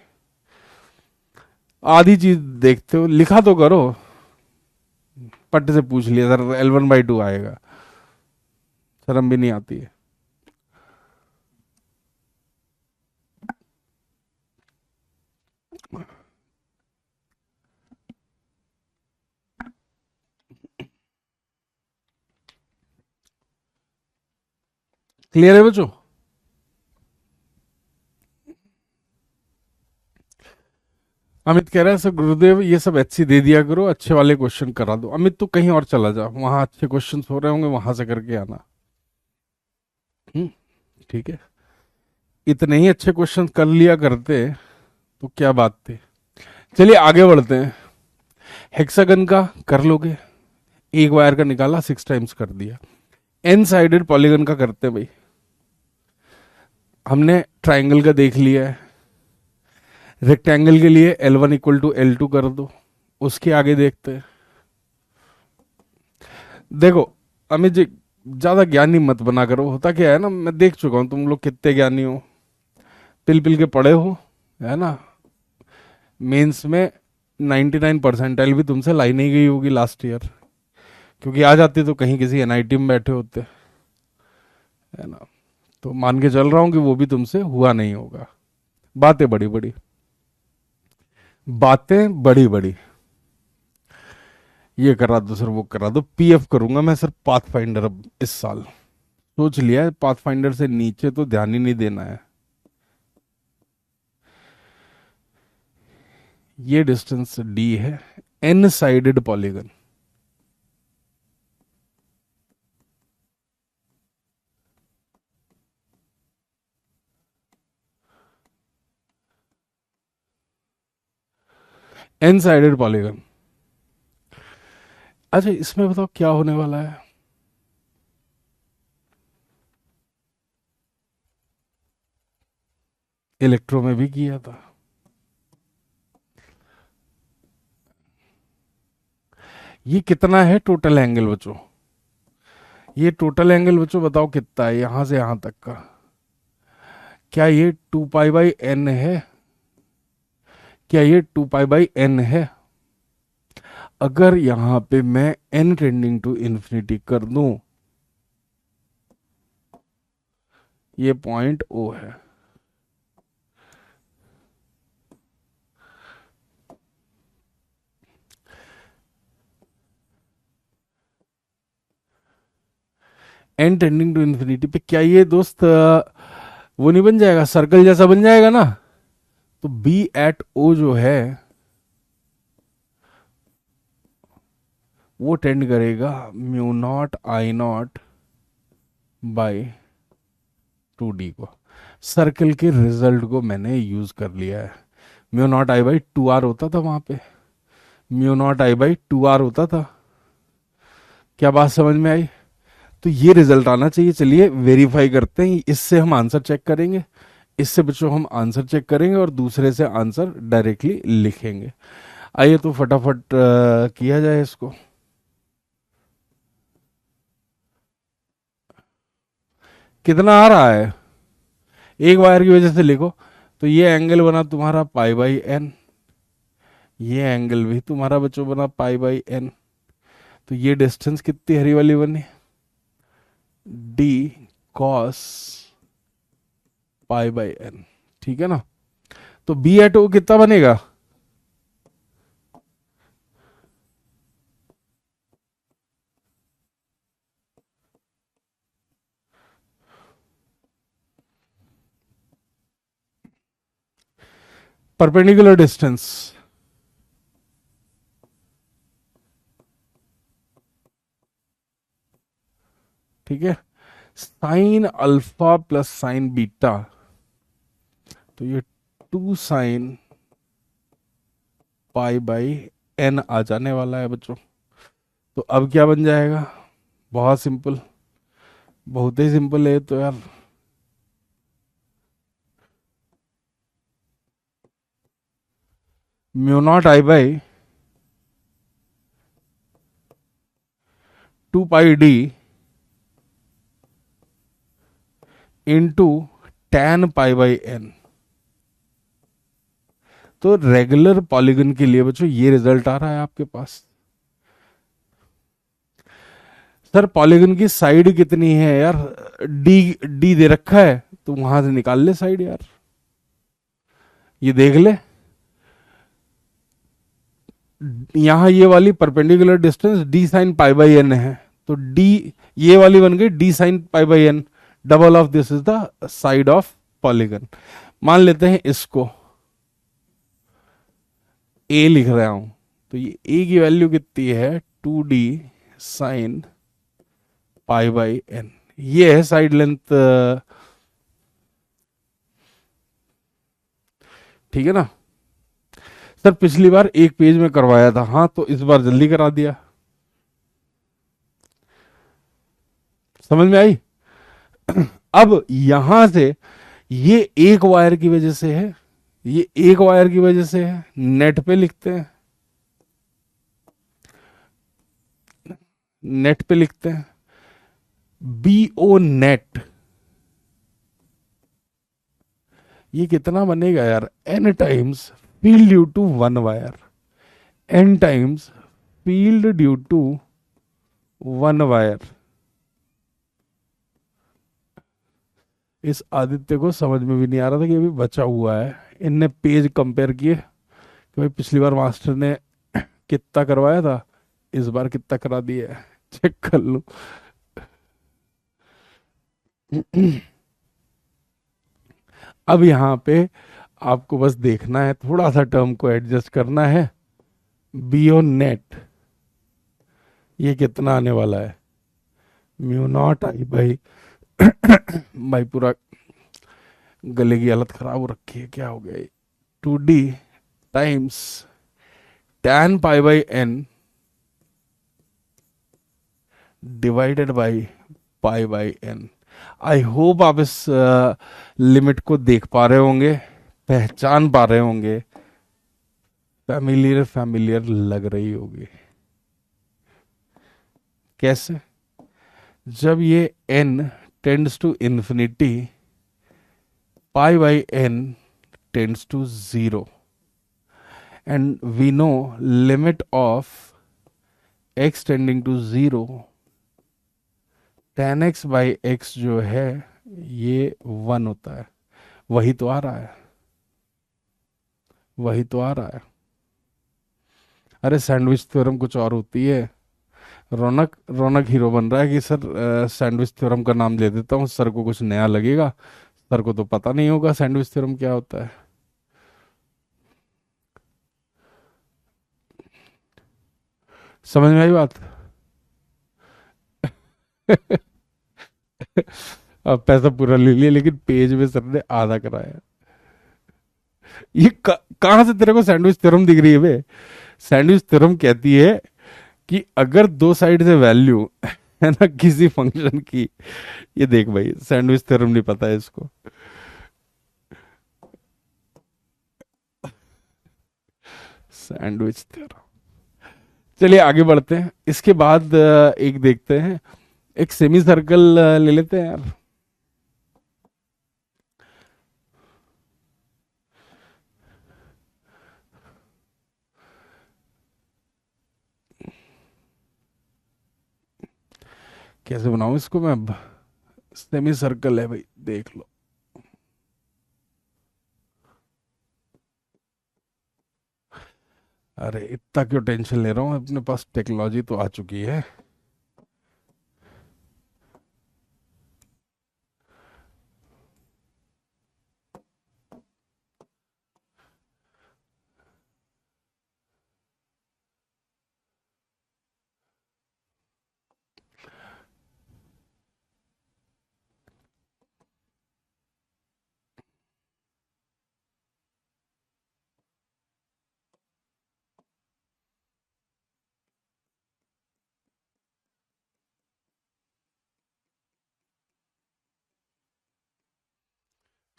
आधी चीज देखते हो, लिखा तो करो, पट्टे से पूछ लिया सर L1/2 आएगा, शर्म भी नहीं आती है। क्लियर है बच्चों? अमित कह रहा है सर गुरुदेव ये सब एचसी दे दिया करो, अच्छे वाले क्वेश्चन करा दो। अमित तू कहीं और चला जा, वहां अच्छे क्वेश्चन हो रहे होंगे, वहां से करके आना। हम्म, ठीक है। इतने ही अच्छे क्वेश्चन कर लिया करते तो क्या बात थी। चलिए आगे बढ़ते हैं। हेक्सागन का कर लोगे, एक वायर का निकाला 6 टाइम्स कर दिया। एन साइडेड पॉलीगन का करते हैं भाई। हमने ट्राइंगल का देख लिया है। रेक्टेंगल के लिए L1 = L2 कर दो, उसके आगे देखते हैं। देखो अमित जी, ज्यादा ज्ञानी मत बना करो। होता क्या है ना, मैं देख चुका हूं तुम लोग कितने ज्ञानी हो, पिल पिल के पढ़े हो, है ना। मेंस में 99 परसेंटाइल भी तुमसे लाई नहीं गई होगी लास्ट ईयर, क्योंकि आ जाते तो कहीं किसी एनआईटी में बैठे होते, है ना। तो मान के चल रहा हूं कि वो भी तुमसे हुआ नहीं होगा। बातें बड़ी बड़ी, बातें बड़ी बड़ी, ये करा दो सर, वो करा दो। पीएफ करूंगा मैं सर पाथ फाइंडर अब इस साल, सोच लिया है। पाथ फाइंडर से नीचे तो ध्यान ही नहीं देना है। ये डिस्टेंस डी है, n sided polygon. N sided polygon. अच्छा इसमें बताओ क्या होने वाला है। इलेक्ट्रो में भी किया था। ये कितना है टोटल एंगल बच्चों, ये टोटल एंगल बच्चों बताओ कितना है यहां से यहां तक का। क्या ये 2π/n है? क्या ये 2π/n है? अगर यहां पे मैं n टेंडिंग टू इन्फिनिटी कर दूं, ये पॉइंट O है। n टेंडिंग टू इन्फिनिटी पे क्या ये दोस्त वो नहीं बन जाएगा, सर्कल जैसा बन जाएगा ना। तो B@O जो है वो टेंड करेगा μ0I0/2D को। सर्कल के रिजल्ट को मैंने यूज कर लिया है। μ0I/2R होता था वहां पे, μ0I/2R होता था। क्या बात समझ में आई? तो ये रिजल्ट आना चाहिए। चलिए वेरीफाई करते हैं, इससे हम आंसर चेक करेंगे, इससे बच्चों हम आंसर चेक करेंगे और दूसरे से आंसर डायरेक्टली लिखेंगे। आइए तो फटाफट किया जाए इसको। कितना आ रहा है, एक वायर की वजह से लिखो। तो ये एंगल बना तुम्हारा π/n, ये एंगल भी तुम्हारा बच्चों बना π/n। तो ये डिस्टेंस कितनी हरी वाली बनी, d cos π/n, ठीक है ना। तो B@O कितना बनेगा, परपेंडिकुलर डिस्टेंस, ठीक है। Sign alpha plus sine beta, तो ये 2 sin π/n एन आ जाने वाला है बच्चों। तो अब क्या बन जाएगा? बहुत सिंपल, बहुत ही सिंपल है तो यार। Mu naught I by 2 pi d into tan pi by n. तो रेगुलर पॉलीगन के लिए बच्चों ये रिजल्ट आ रहा है आपके पास। सर पॉलीगन की साइड कितनी है यार? डी, डी दे रखा है तो वहां से निकाल ले साइड यार, ये देख ले। यहां ये वाली perpendicular distance d sine pi by n है, तो डी, ये वाली बन गई d sine pi by n. Double of this is the side of polygon. मान लेते हैं इसको ए लिख रहा हूं, तो ये ए की वैल्यू कितनी है? 2D sign pi by N. ये है साइड लेंथ, ठीक है ना? सर पिछली बार एक पेज में करवाया था, हाँ तो इस बार जल्दी करा दिया। समझ में आई? अब यहां से ये एक वायर की वजह से है, ये एक वायर की वजह से है, नेट पे लिखते हैं, नेट पे लिखते हैं बी ओ नेट। ये कितना बनेगा यार? N times field due to one wire, n times field due to one wire. इस आदित्य को समझ में भी नहीं आ रहा था कि अभी बचा हुआ है। इनने पेज कंपेयर किए कि भाई पिछली बार मास्टर ने कितना करवाया था, इस बार कितना करा दिया है, चेक कर लो। अब यहाँ पे आपको बस देखना है, थोड़ा सा टर्म को एडजस्ट करना है। बी ओ नेट ये कितना आने वाला है? म्यू नॉट आई बाई भाई पूरा गले की हालत खराब हो रखी है, क्या हो गया ये? 2D times tan pi by n divided by pi by n. I hope आप इस लिमिट को देख पा रहे होंगे, पहचान पा रहे होंगे, फैमिलियर फैमिलियर लग रही होगी। कैसे? जब ये n tends to infinity, pi by n tends to 0, and we know limit of x tending to 0, tan x by x जो है ये 1 होता है। वही तो आ रहा है, वही तो आ रहा है। अरे सैंडविच थ्योरम कुछ और होती है। रौनक रौनक हीरो बन रहा है कि सर सैंडविच थ्योरम का नाम दे देता हूँ, सर को कुछ नया लगेगा, सर को तो पता नहीं होगा सैंडविच थ्योरम क्या होता है। समझ में आई बात? अब पैसा पूरा ले लिया लेकिन पेज में सर ने आधा कराया। ये कहां से तेरे को सैंडविच थ्योरम दिख रही है बे? सैंडविच थ्योरम कहती है कि अगर दो साइड से वैल्यू है ना किसी फंक्शन की, ये देख भाई सैंडविच थ्योरम नहीं पता है इसको। Sandwich theorem. चलिए आगे बढ़ते हैं, इसके बाद एक देखते हैं, एक सेमी सर्कल ले लेते हैं यार। कैसे बनाऊं इसको मैं अब? सेमी सर्कल है भाई, देख लो। अरे इतना क्यों टेंशन ले रहा हूँ, अपने पास टेक्नोलॉजी तो आ चुकी है।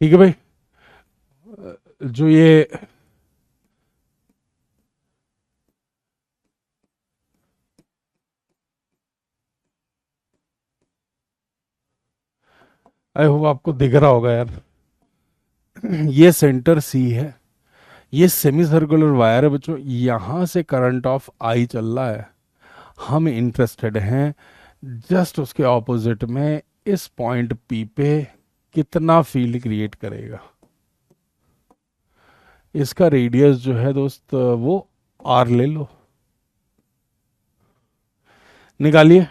ठीक है भाई। जो ये आई होप आपको दिख रहा होगा यार, ये सेंटर सी है, ये सेमी सर्कुलर वायर है बच्चों, यहां से करंट ऑफ आई चल रहा है। हम इंटरेस्टेड हैं जस्ट उसके ऑपोजिट में, इस पॉइंट पी पे कितना फील्ड क्रिएट करेगा। इसका रेडियस जो है दोस्त वो आर ले लो, निकालिए।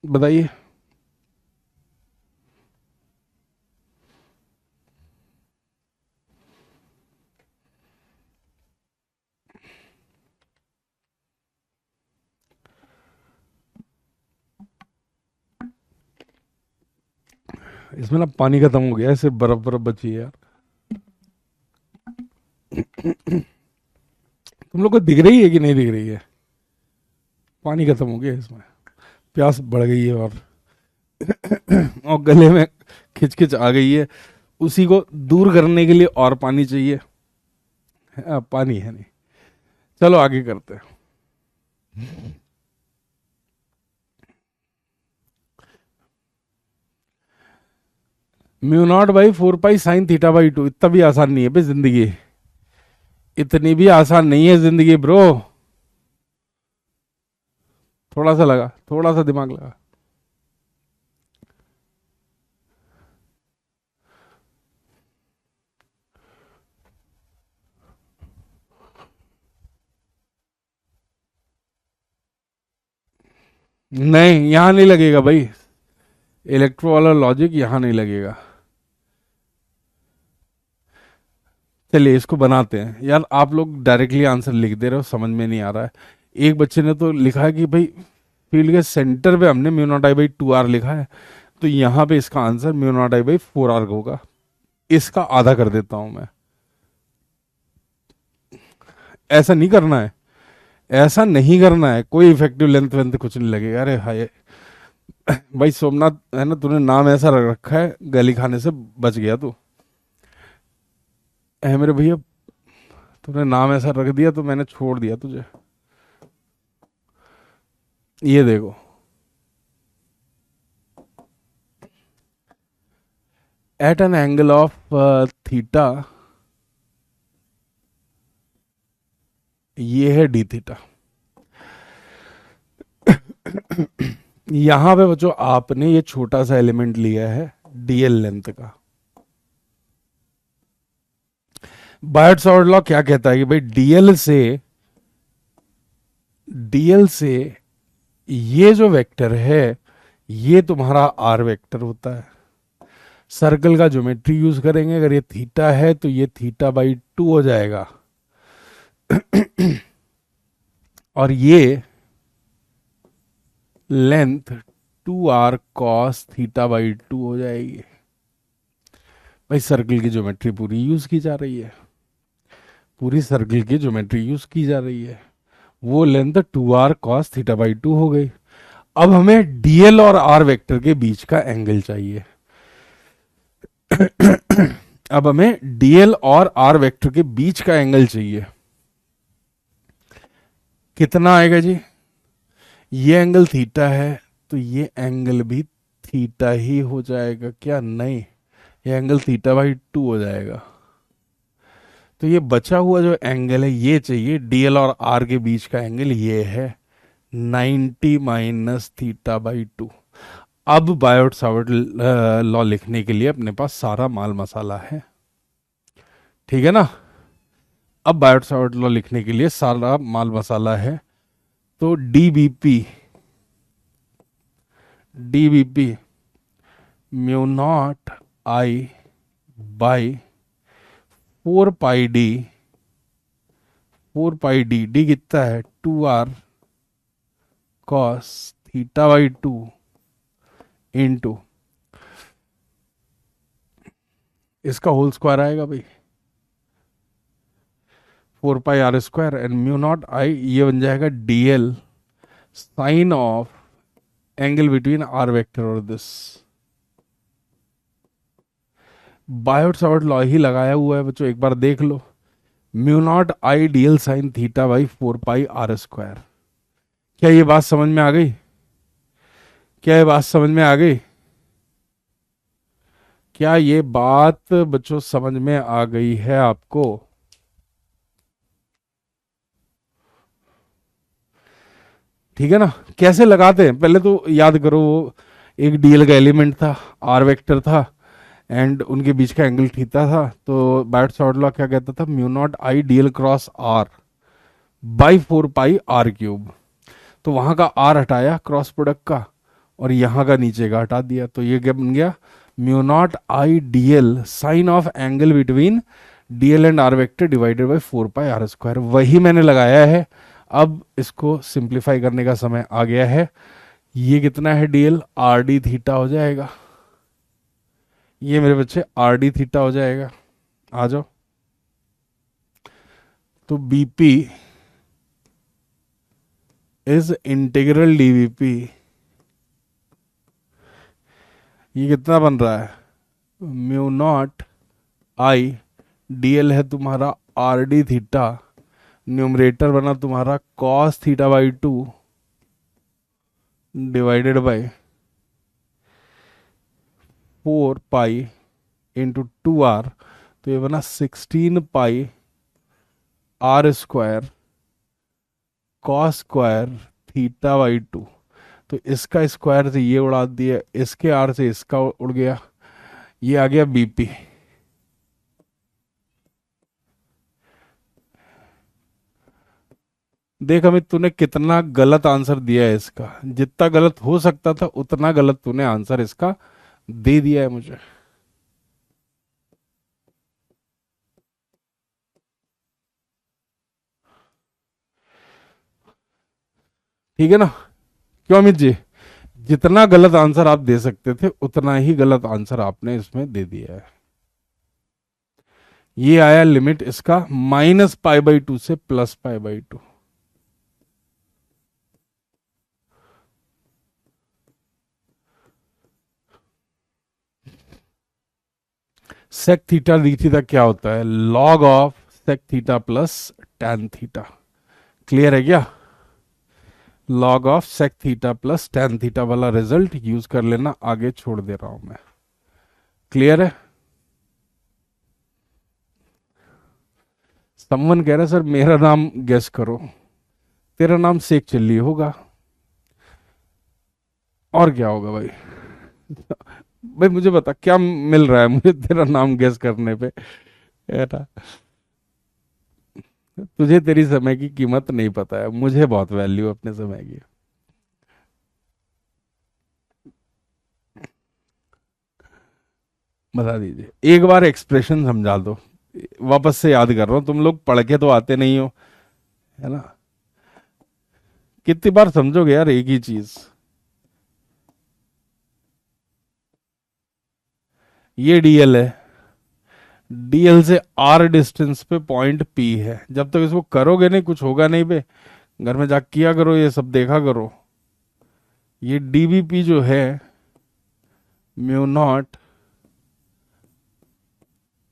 बताइए। इसमें ना पानी खत्म हो गया है, सिर्फ बर्फ बर्फ बची है यार। तुम लोग को दिख रही है कि नहीं दिख रही है? पानी खत्म हो गया है इसमें, प्यास बढ़ गई है और गले में खिचखिच आ गई है, उसी को दूर करने के लिए और पानी चाहिए। पानी है नहीं। चलो आगे करते हैं। Mu naught by 4 pi sine theta by 2, इतना भी आसान नहीं है भाई जिंदगी, इतनी भी आसान नहीं है जिंदगी ब्रो। थोड़ा सा लगा, थोड़ा सा दिमाग लगा। नहीं, यहां नहीं लगेगा भाई, इलेक्ट्रो वाला लॉजिक यहां नहीं लगेगा। चलिए इसको बनाते हैं यार, आप लोग डायरेक्टली आंसर लिख दे रहे हो, समझ में नहीं आ रहा है। एक बच्चे ने तो लिखा है कि भाई फील्ड के सेंटर पे हमने mu naught I by 2 r लिखा है, तो यहाँ पे इसका answer mu naught I by 4 r होगा। इसका आधा कर देता हूं मैं। ऐसा नहीं करना है, ऐसा नहीं करना है, कोई इफेक्टिव लेंथ वेंथ कुछ नहीं लगेगा। अरे हाय भाई सोमनाथ है ना, तूने नाम ऐसा रख रखा है, गाली खाने से बच गया तू। है मेरे भैया, तूने नाम ऐसा रख दिया तो मैंने छोड़ दिया तुझे। ये देखो, at an angle of theta, ये है डी थीटा। यहां पे बच्चों आपने ये छोटा सा एलिमेंट लिया है डीएल लेंथ का। बायट सावर्ट लॉ क्या कहता है कि भाई डीएल से ये जो वेक्टर है ये तुम्हारा आर वेक्टर होता है। सर्कल का ज्योमेट्री यूज करेंगे, अगर ये थीटा है तो ये थीटा बाई 2 हो जाएगा और ये length 2 are cos theta by 2 हो जाएगी। भाई सर्कल की ज्योमेट्री पूरी यूज की जा रही है, पूरी सर्कल की ज्योमेट्री यूज की जा रही है। वो length 2 are cos theta by 2 हो गई। अब हमें डीएल और आर वेक्टर के बीच का एंगल चाहिए। अब हमें डीएल और आर वेक्टर के बीच का एंगल चाहिए। कितना आएगा जी? ये एंगल थीटा है तो ये एंगल भी थीटा ही हो जाएगा क्या? नहीं, ये एंगल थीटा बाई 2 हो जाएगा। तो ये बचा हुआ जो एंगल है ये चाहिए, डीएल और आर के बीच का एंगल ये है 90 माइनस थीटा बाई 2। अब बायोट सावर्ट लॉ लिखने के लिए अपने पास सारा माल मसाला है, ठीक है ना? अब बायोट सावर्ट लॉ लिखने के लिए सारा माल मसाला है, तो dBP mu naught I by 4 pi D, 4 pi D, D कितना है 2 are cos theta by 2 into इसका होल स्क्वायर आएगा भाई 4 pi R square, and mu naught I ये बन जाएगा DL sine of angle between are vector और this. Biot Savart law ही लगाया हुआ है बच्चों, एक बार देख लो। Mu naught I DL sine theta by 4 pi r²। क्या ये बात समझ में आ गई? क्या ये बात समझ में आ गई? क्या ये बात बच्चों समझ में आ गई है आपको? ठीक है ना? कैसे लगाते हैं पहले तो याद करो। वो एक डीएल का एलिमेंट था, आर वेक्टर था, एंड उनके बीच का एंगल थीटा था। तो बायोट सावर्ट लॉ क्या कहता था? Mu naught I d l cross r by 4 pi r³। तो वहां का आर हटाया क्रॉस प्रोडक्ट का, और यहां का नीचे का हटा दिया, तो ये क्या बन गया? Mu naught I DL sine of angle between d l and r vector divided by 4 pi r²। वही मैंने लगाया है। अब इसको सिंप्लीफाई करने का समय आ गया है। ये कितना है? डीएल आर डी थीटा हो जाएगा। ये मेरे बच्चे आर डी थीटा हो जाएगा। आ जाओ। तो बीपी इज इंटीग्रल डीवीपी। ये कितना बन रहा है? म्यू नॉट आई डीएल है तुम्हारा आर डी थीटा, न्यूमरेटर बना तुम्हारा cos theta by 2 divided by 4 pi × 2r। तो ये बना 16 पाई r² cos square theta by 2। तो इसका स्क्वायर से ये उड़ा दिया, इसके आर से इसका उड़ गया, ये आ गया बीपी। देख अमित, तूने कितना गलत आंसर दिया है इसका। जितना गलत हो सकता था उतना गलत तूने आंसर इसका दे दिया है मुझे। ठीक है ना? क्यों अमित जी? जितना गलत आंसर आप दे सकते थे उतना ही गलत आंसर आपने इसमें दे दिया है। ये आया लिमिट इसका -π/2 से +π/2। सेक थीटा डी थीटा क्या होता है? Log of sec theta plus tan theta. Clear है क्या? Log of sec theta plus tan theta वाला रिजल्ट यूज कर लेना, आगे छोड़ दे रहा हूं मैं। क्लियर है? समवन कह रहा है सर मेरा नाम गेस करो। तेरा नाम शेख चिल्ली होगा, और क्या होगा भाई? भाई मुझे बता क्या मिल रहा है मुझे तेरा नाम गेस करने पे? बेटा तुझे तेरी समय की कीमत नहीं पता है, मुझे बहुत वैल्यू अपने समय की। बता दीजिए एक बार एक्सप्रेशन समझा दो। वापस से याद कर रहा हूं, तुम लोग पढ़ के तो आते नहीं हो, है ना? कितनी बार समझोगे यार एक ही चीज? ये डीएल है, डीएल से आर डिस्टेंस पे पॉइंट पी है। जब तक इसको करोगे नहीं कुछ होगा नहीं बे। घर में जाके किया करो, ये सब देखा करो। ये डीबीपी जो है mu naught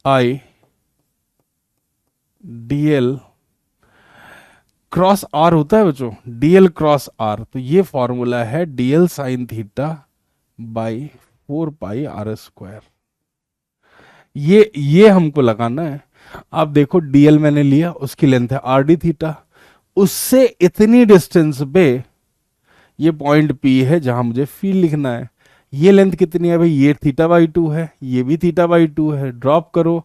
I d l cross r होता है बच्चों, डीएल क्रॉस आर। तो ये फॉर्मूला है DL sine theta by 4 pi r²। ये हमको लगाना है। आप देखो डीएल मैंने लिया, उसकी लेंथ है आर डी थीटा, उससे इतनी डिस्टेंस पे ये पॉइंट पी है जहां मुझे फील्ड लिखना है। ये लेंथ कितनी है भाई? ये थीटा बाई 2 है, ये भी थीटा बाई 2 है। ड्रॉप करो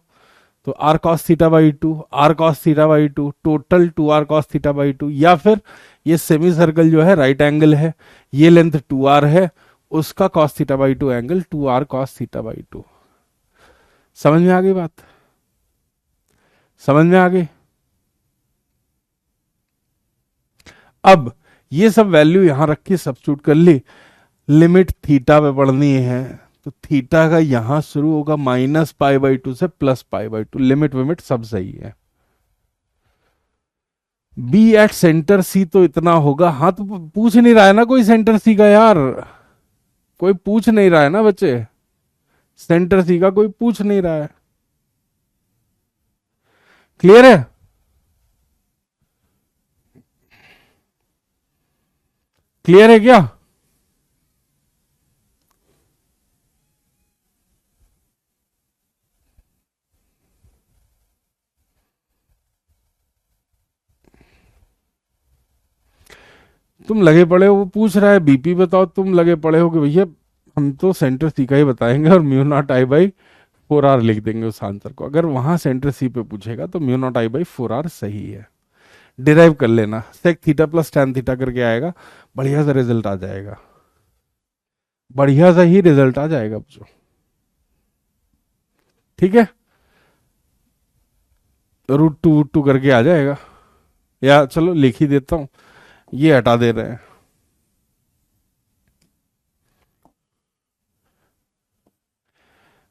तो r cos theta by 2, are cos theta by 2, total 2r cos theta by 2। या फिर ये सेमी सर्कल जो है राइट एंगल है, ये लेंथ 2r है, उसका cos theta by 2 angle 2r cos theta by 2। समझ में आ गई बात? समझ में आ गई? अब ये सब वैल्यू यहां रख के सब्स्टिट्यूट कर ली। लिमिट थीटा पे पढ़नी है, तो थीटा का यहां शुरू होगा -π/2 से +π/2। लिमिट विमिट सब सही है। बी एट सेंटर सी तो इतना होगा। हाँ तो पूछ नहीं रहा है ना कोई सेंटर सी का यार, कोई पूछ नहीं रहा है ना बच्चे, सेंटर सी का कोई पूछ नहीं रहा है। क्लियर है? क्लियर है क्या? तुम लगे पड़े हो, वो पूछ रहा है बीपी बताओ, तुम लगे पड़े हो कि भैया हम तो सेंटर सी का ही बताएंगे और mu naught I by 4R लिख देंगे उस आंसर को। अगर वहां सेंटर सी पे पूछेगा तो mu naught I by 4R सही है। डिराइव कर लेना, sec theta plus tan theta करके आएगा, बढ़िया सा रिजल्ट आ जाएगा, बढ़िया सा ही रिजल्ट आ जाएगा बच्चों। ठीक है, रूट टू करके आ जाएगा। या चलो लिख ही देता हूं, ये हटा दे रहे हैं।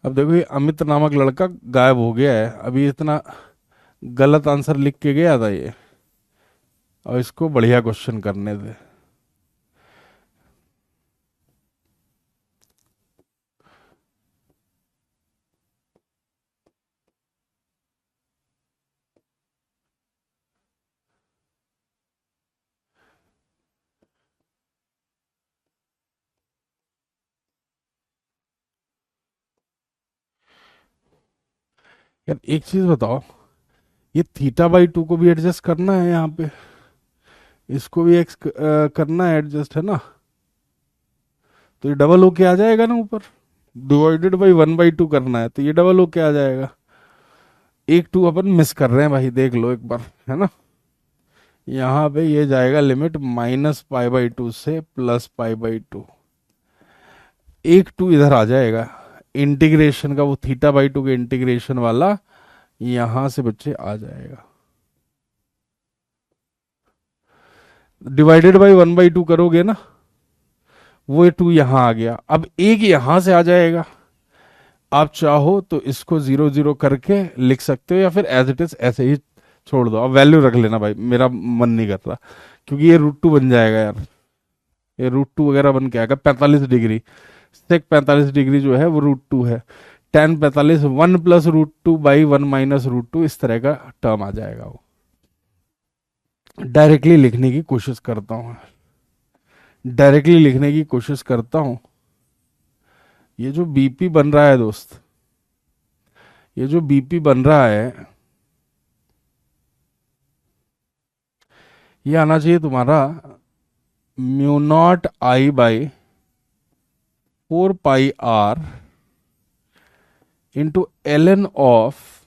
अब देखो ये अमित नामक लड़का गायब हो गया है, अभी इतना गलत आंसर लिख के गया था ये, और इसको बढ़िया क्वेश्चन करने दे। यार एक चीज बताओ, ये थीटा बाई टू को भी एडजस्ट करना है यहाँ पे, इसको भी करना है एडजस्ट, है ना? तो ये डबल होके आ जाएगा ना ऊपर, डिवाइडेड बाई 1/2 करना है तो ये डबल होके आ जाएगा। एक टू अपन मिस कर रहे हैं भाई, देख लो एक बार, है ना? यहाँ पे ये जाएगा लिमिट -π/2 से +π/2, एक टू इधर आ जाएगा, इंटीग्रेशन का वो θ/2 के इंटीग्रेशन वाला यहां से बच्चे आ जाएगा। डिवाइडेड बाई 1/2 करोगे ना, वो टू यहां आ गया, अब एक यहां से आ जाएगा। आप चाहो तो इसको 0 0 करके लिख सकते हो, या फिर एज इट इज ऐसे ही छोड़ दो। अब वैल्यू रख लेना भाई, मेरा मन नहीं कर रहा, क्योंकि ये √2 बन जाएगा यार, ये √2 वगैरह बन के आएगा 45 डिग्री। सेक 45 डिग्री जो है वो √2 है, tan 45 1 प्लस √2 बाई 1 माइनस √2, इस तरह का टर्म आ जाएगा वो। डायरेक्टली लिखने की कोशिश करता हूँ, डायरेक्टली लिखने की कोशिश करता हूँ। ये जो बीपी बन रहा है दोस्त, ये जो बीपी बन रहा है, ये आना चाहिए तुम्हारा μ0I/4πr इंटू ln ऑफ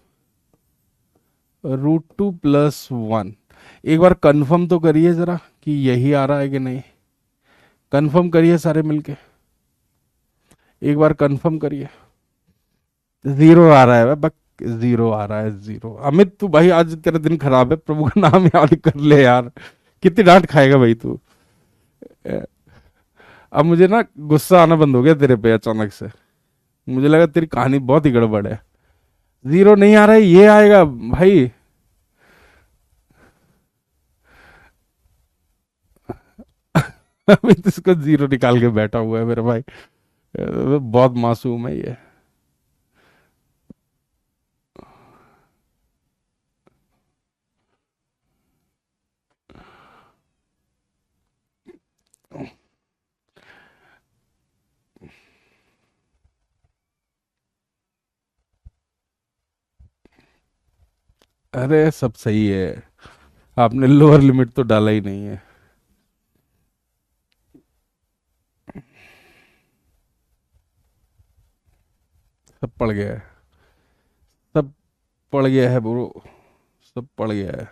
√2 + 1। एक बार कंफर्म तो करिए जरा कि यही आ रहा है कि नहीं, कंफर्म करिए सारे मिलके, एक बार कंफर्म करिए। जीरो आ रहा है बक, जीरो आ रहा है, जीरो। अमित तू भाई आज तेरा दिन खराब है, प्रभु का नाम याद कर ले यार, कितनी डांट खाएगा भाई तू। अब मुझे ना गुस्सा आना बंद हो गया तेरे पे अचानक से, मुझे लगा तेरी कहानी बहुत ही गड़बड़ है। जीरो नहीं आ रहा है, ये आएगा भाई। अमित इसको जीरो निकाल के बैठा हुआ है मेरा भाई, बहुत मासूम है ये। अरे सब सही है, आपने लोअर लिमिट तो डाला ही नहीं है। सब पड़ गया है, सब पड़ गया है ब्रो, सब पड़ गया है।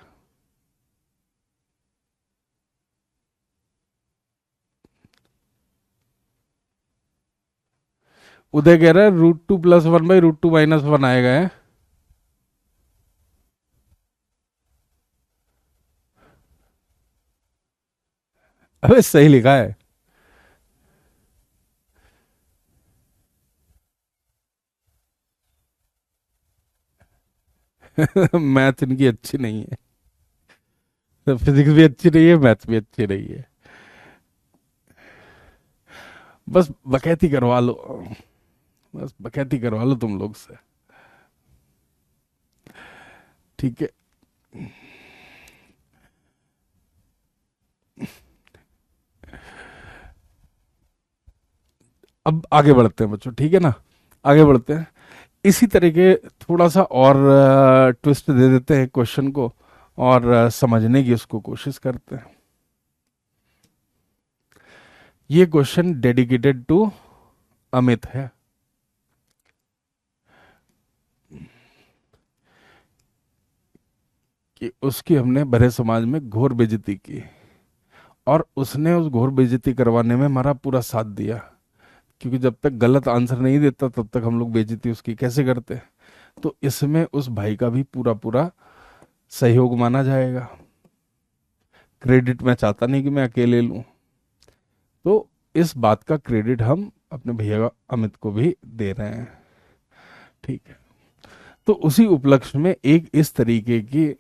उदय कह रहा है √2 + 1/√2 - 1 आएगा है। अबे सही लिखा है। मैथ इनकी अच्छी नहीं है। तो फिजिक्स भी अच्छी रही है, मैथ्स भी अच्छी रही है। बस बकैती करवा लो, बस बकैती करवा लो तुम लोग से। ठीक है। अब आगे बढ़ते हैं बच्चों, ठीक है ना। आगे बढ़ते हैं, इसी तरीके थोड़ा सा और ट्विस्ट दे देते हैं क्वेश्चन को, और समझने की उसको कोशिश करते हैं। ये क्वेश्चन डेडिकेटेड टू अमित है। कि उसकी हमने भरे समाज में घोर बेइज्जती की, और उसने उस घोर बेइज्जती करवाने में हमारा पूरा साथ दिया, क्योंकि जब तक गलत आंसर नहीं देता तब तक हम लोग बेइज्जती उसकी कैसे करते। तो इसमें उस भाई का भी पूरा पूरा सहयोग माना जाएगा। क्रेडिट मैं चाहता नहीं कि मैं अकेले लूं, तो इस बात का क्रेडिट हम अपने भैया अमित को भी दे रहे हैं। ठीक है। तो उसी उपलक्ष्य में एक इस तरीके की,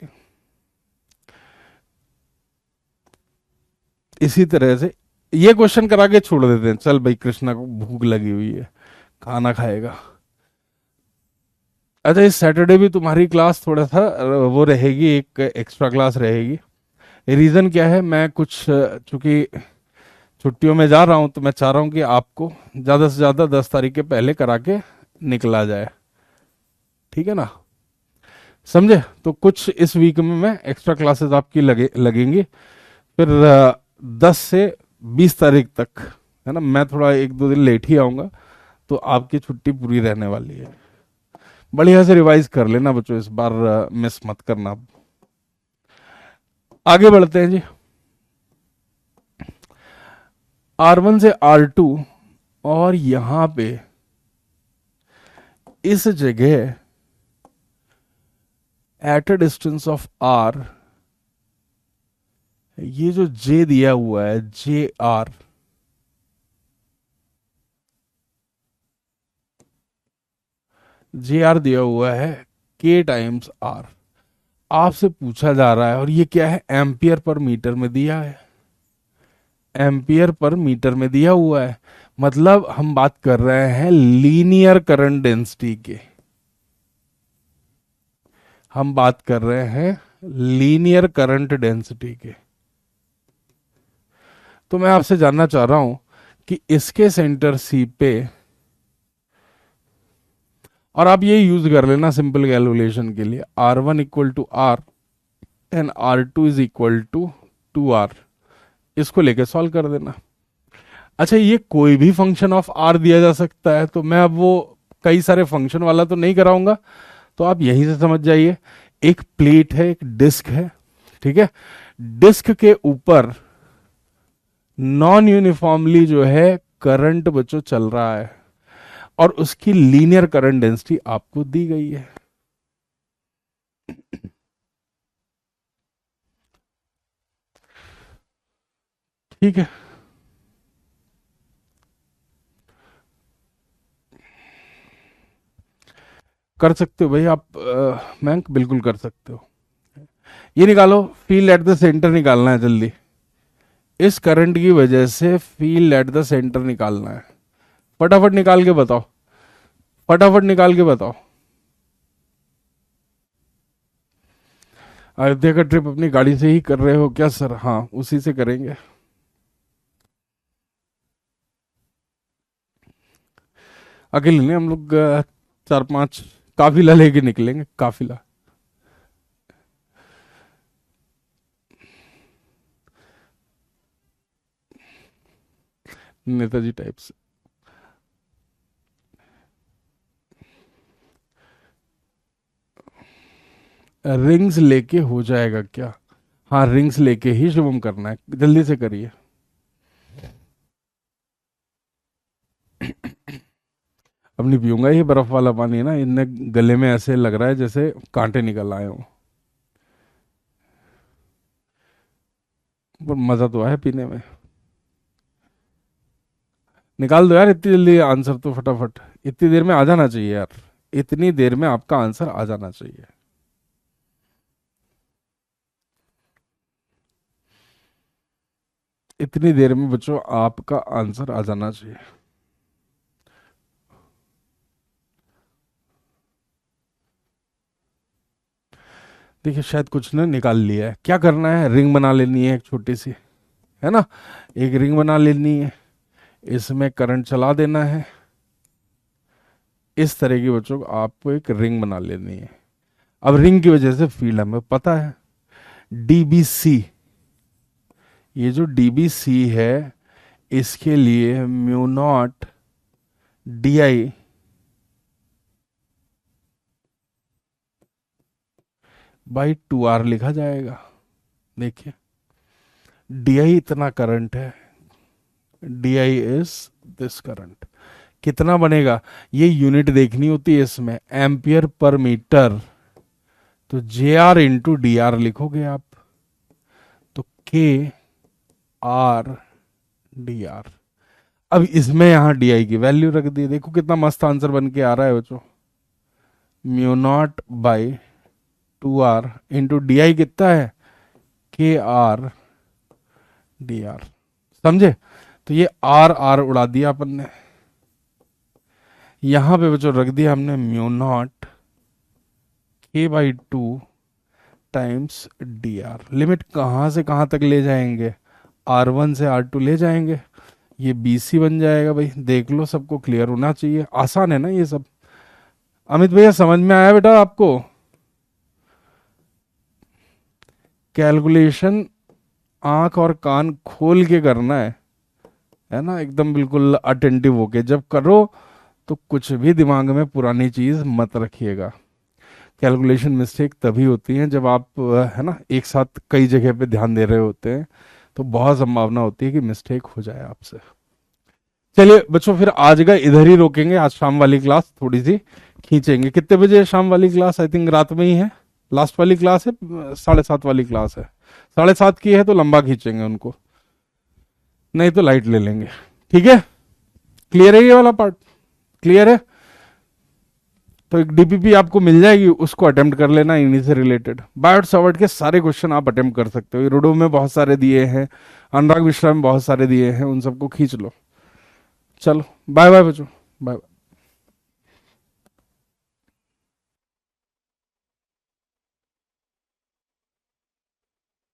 इसी तरह से ये क्वेश्चन करा के छोड़ देते हैं, चल भाई कृष्णा को भूख लगी हुई है, खाना खाएगा। अच्छा, इस सैटरडे भी तुम्हारी क्लास थोड़ा सा वो रहेगी, एक एक्स्ट्रा क्लास रहेगी। रीजन क्या है, मैं कुछ चूंकि छुट्टियों में जा रहा हूं, तो मैं चाह रहा हूं कि आपको ज्यादा से ज्यादा 10 तारीख के पहले करा के निकला जाए। ठीक है ना, समझे। तो कुछ इस वीक में मैं एक्स्ट्रा क्लासेस आपकी लगेंगी। फिर 10 से 20 तारीख तक, है ना, मैं थोड़ा 1-2 दिन लेट ही आऊंगा, तो आपकी छुट्टी पूरी रहने वाली है। बढ़िया से रिवाइज कर लेना बच्चों, इस बार मिस मत करना। आगे बढ़ते हैं जी। R1 से R2, और यहां पे इस जगह at a distance of R, ये जो J दिया हुआ है, JR, JR दिया हुआ है K टाइम्स R। आपसे पूछा जा रहा है, और ये क्या है, एम्पियर पर मीटर में दिया है, एम्पियर पर मीटर में दिया हुआ है। मतलब हम बात कर रहे हैं लीनियर करंट डेंसिटी के, हम बात कर रहे हैं लीनियर करंट डेंसिटी के। तो मैं आपसे जानना चाह रहा हूं कि इसके सेंटर सी पे, और आप ये यूज कर लेना सिंपल कैलकुलेशन के लिए, R1 equal to R and R2 is equal to 2R, इसको लेके सॉल्व कर देना। अच्छा, ये कोई भी फंक्शन ऑफ R दिया जा सकता है, तो मैं अब वो कई सारे फंक्शन वाला तो नहीं कराऊंगा, तो आप यहीं से समझ जाइए। एक प्लेट है, एक डिस्क है, ठीक है। डिस्क के ऊपर नॉन यूनिफॉर्मली जो है करंट बच्चों चल रहा है, और उसकी लीनियर करंट डेंसिटी आपको दी गई है। ठीक है, कर सकते हो भाई आप, मैंक बिल्कुल कर सकते हो। ये निकालो, फील्ड एट द सेंटर निकालना है जल्दी। इस करंट की वजह से फील्ड एट द सेंटर निकालना है। फटाफट निकाल के बताओ, फटाफट निकाल के बताओ। अयोध्या का ट्रिप अपनी गाड़ी से ही कर रहे हो क्या सर? हाँ, उसी से करेंगे। अकेले नहीं, हम लोग 4-5 काफिला लेके निकलेंगे, काफिला। नेताजी टाइप से। रिंग्स लेके हो जाएगा क्या? हाँ, रिंग्स लेके ही शुभम करना है, जल्दी से करिए। अब नहीं पीऊंगा ये बर्फ वाला पानी, ना इनने गले में ऐसे लग रहा है जैसे कांटे निकल आए हो। पर मजा तो आया पीने में। निकाल दो यार इतनी जल्दी आंसर, तो फटाफट, इतनी देर में आ जाना चाहिए यार, इतनी देर में आपका आंसर आ जाना चाहिए। इतनी देर में बच्चों आपका आंसर आ जाना चाहिए। देखिए शायद कुछ ने निकाल लिया है। क्या करना है, रिंग बना लेनी है एक छोटी सी, है ना, एक रिंग बना लेनी है, इसमें करंट चला देना है, इस तरह की बच्चों आपको एक रिंग बना लेनी है। अब रिंग की वजह से फील्ड हमें पता है, डीबीसी, ये जो डीबीसी है इसके लिए mu naught D I by 2R लिखा जाएगा। देखिए डी आई इतना करंट है, D I is this current, कितना बनेगा, ये यूनिट देखनी होती है इसमें, एम्पियर पर मीटर, तो जे आर इंटू डी आर लिखोगे आप, तो के आर डी आर। अब इसमें यहां डी आई की वैल्यू रख दी, देखो कितना मस्त आंसर बन के आ रहा है बच्चों, mu naught by 2R into D I कितना है, के आर डी आर। समझे, तो ये आर आर उड़ा दिया अपन ने, यहां पे बच्चों रख दिया हमने म्यू नॉट के by 2 times D R. Limit कहां से कहां तक ले जाएंगे, R1 से R2 ले जाएंगे, ये BC बन जाएगा। भाई देख लो, सबको क्लियर होना चाहिए, आसान है ना ये सब। अमित भैया समझ में आया बेटा आपको, कैलकुलेशन आंख और कान खोल के करना है ना, एकदम बिल्कुल अटेंटिव होके जब करो, तो कुछ भी दिमाग में पुरानी चीज मत रखिएगा। कैलकुलेशन मिस्टेक तभी होती है जब आप है ना एक साथ कई जगह पे ध्यान दे रहे होते हैं, तो बहुत संभावना होती है कि मिस्टेक हो जाए आपसे। चलिए बच्चों फिर आज का इधर ही रोकेंगे, आज शाम वाली क्लास थोड़ी सी खींचेंगे। कितने बजे है शाम वाली क्लास, आई थिंक रात में ही है, लास्ट वाली क्लास है, 7:30 वाली क्लास है, 7:30 की है तो लंबा खींचेंगे उनको, नहीं तो लाइट ले लेंगे। ठीक है, क्लियर है ये वाला पार्ट, क्लियर है। तो एक डीपीपी आपको मिल जाएगी, उसको अटेम्प्ट कर लेना, इन्हीं से रिलेटेड बायोट सावर्ट के सारे क्वेश्चन आप अटेम्प्ट कर सकते हो। रूडो में बहुत सारे दिए हैं, अनुराग मिश्रा में बहुत सारे दिए हैं, उन सबको खींच लो। चलो बाय बाय बच्चों, बाय बाय।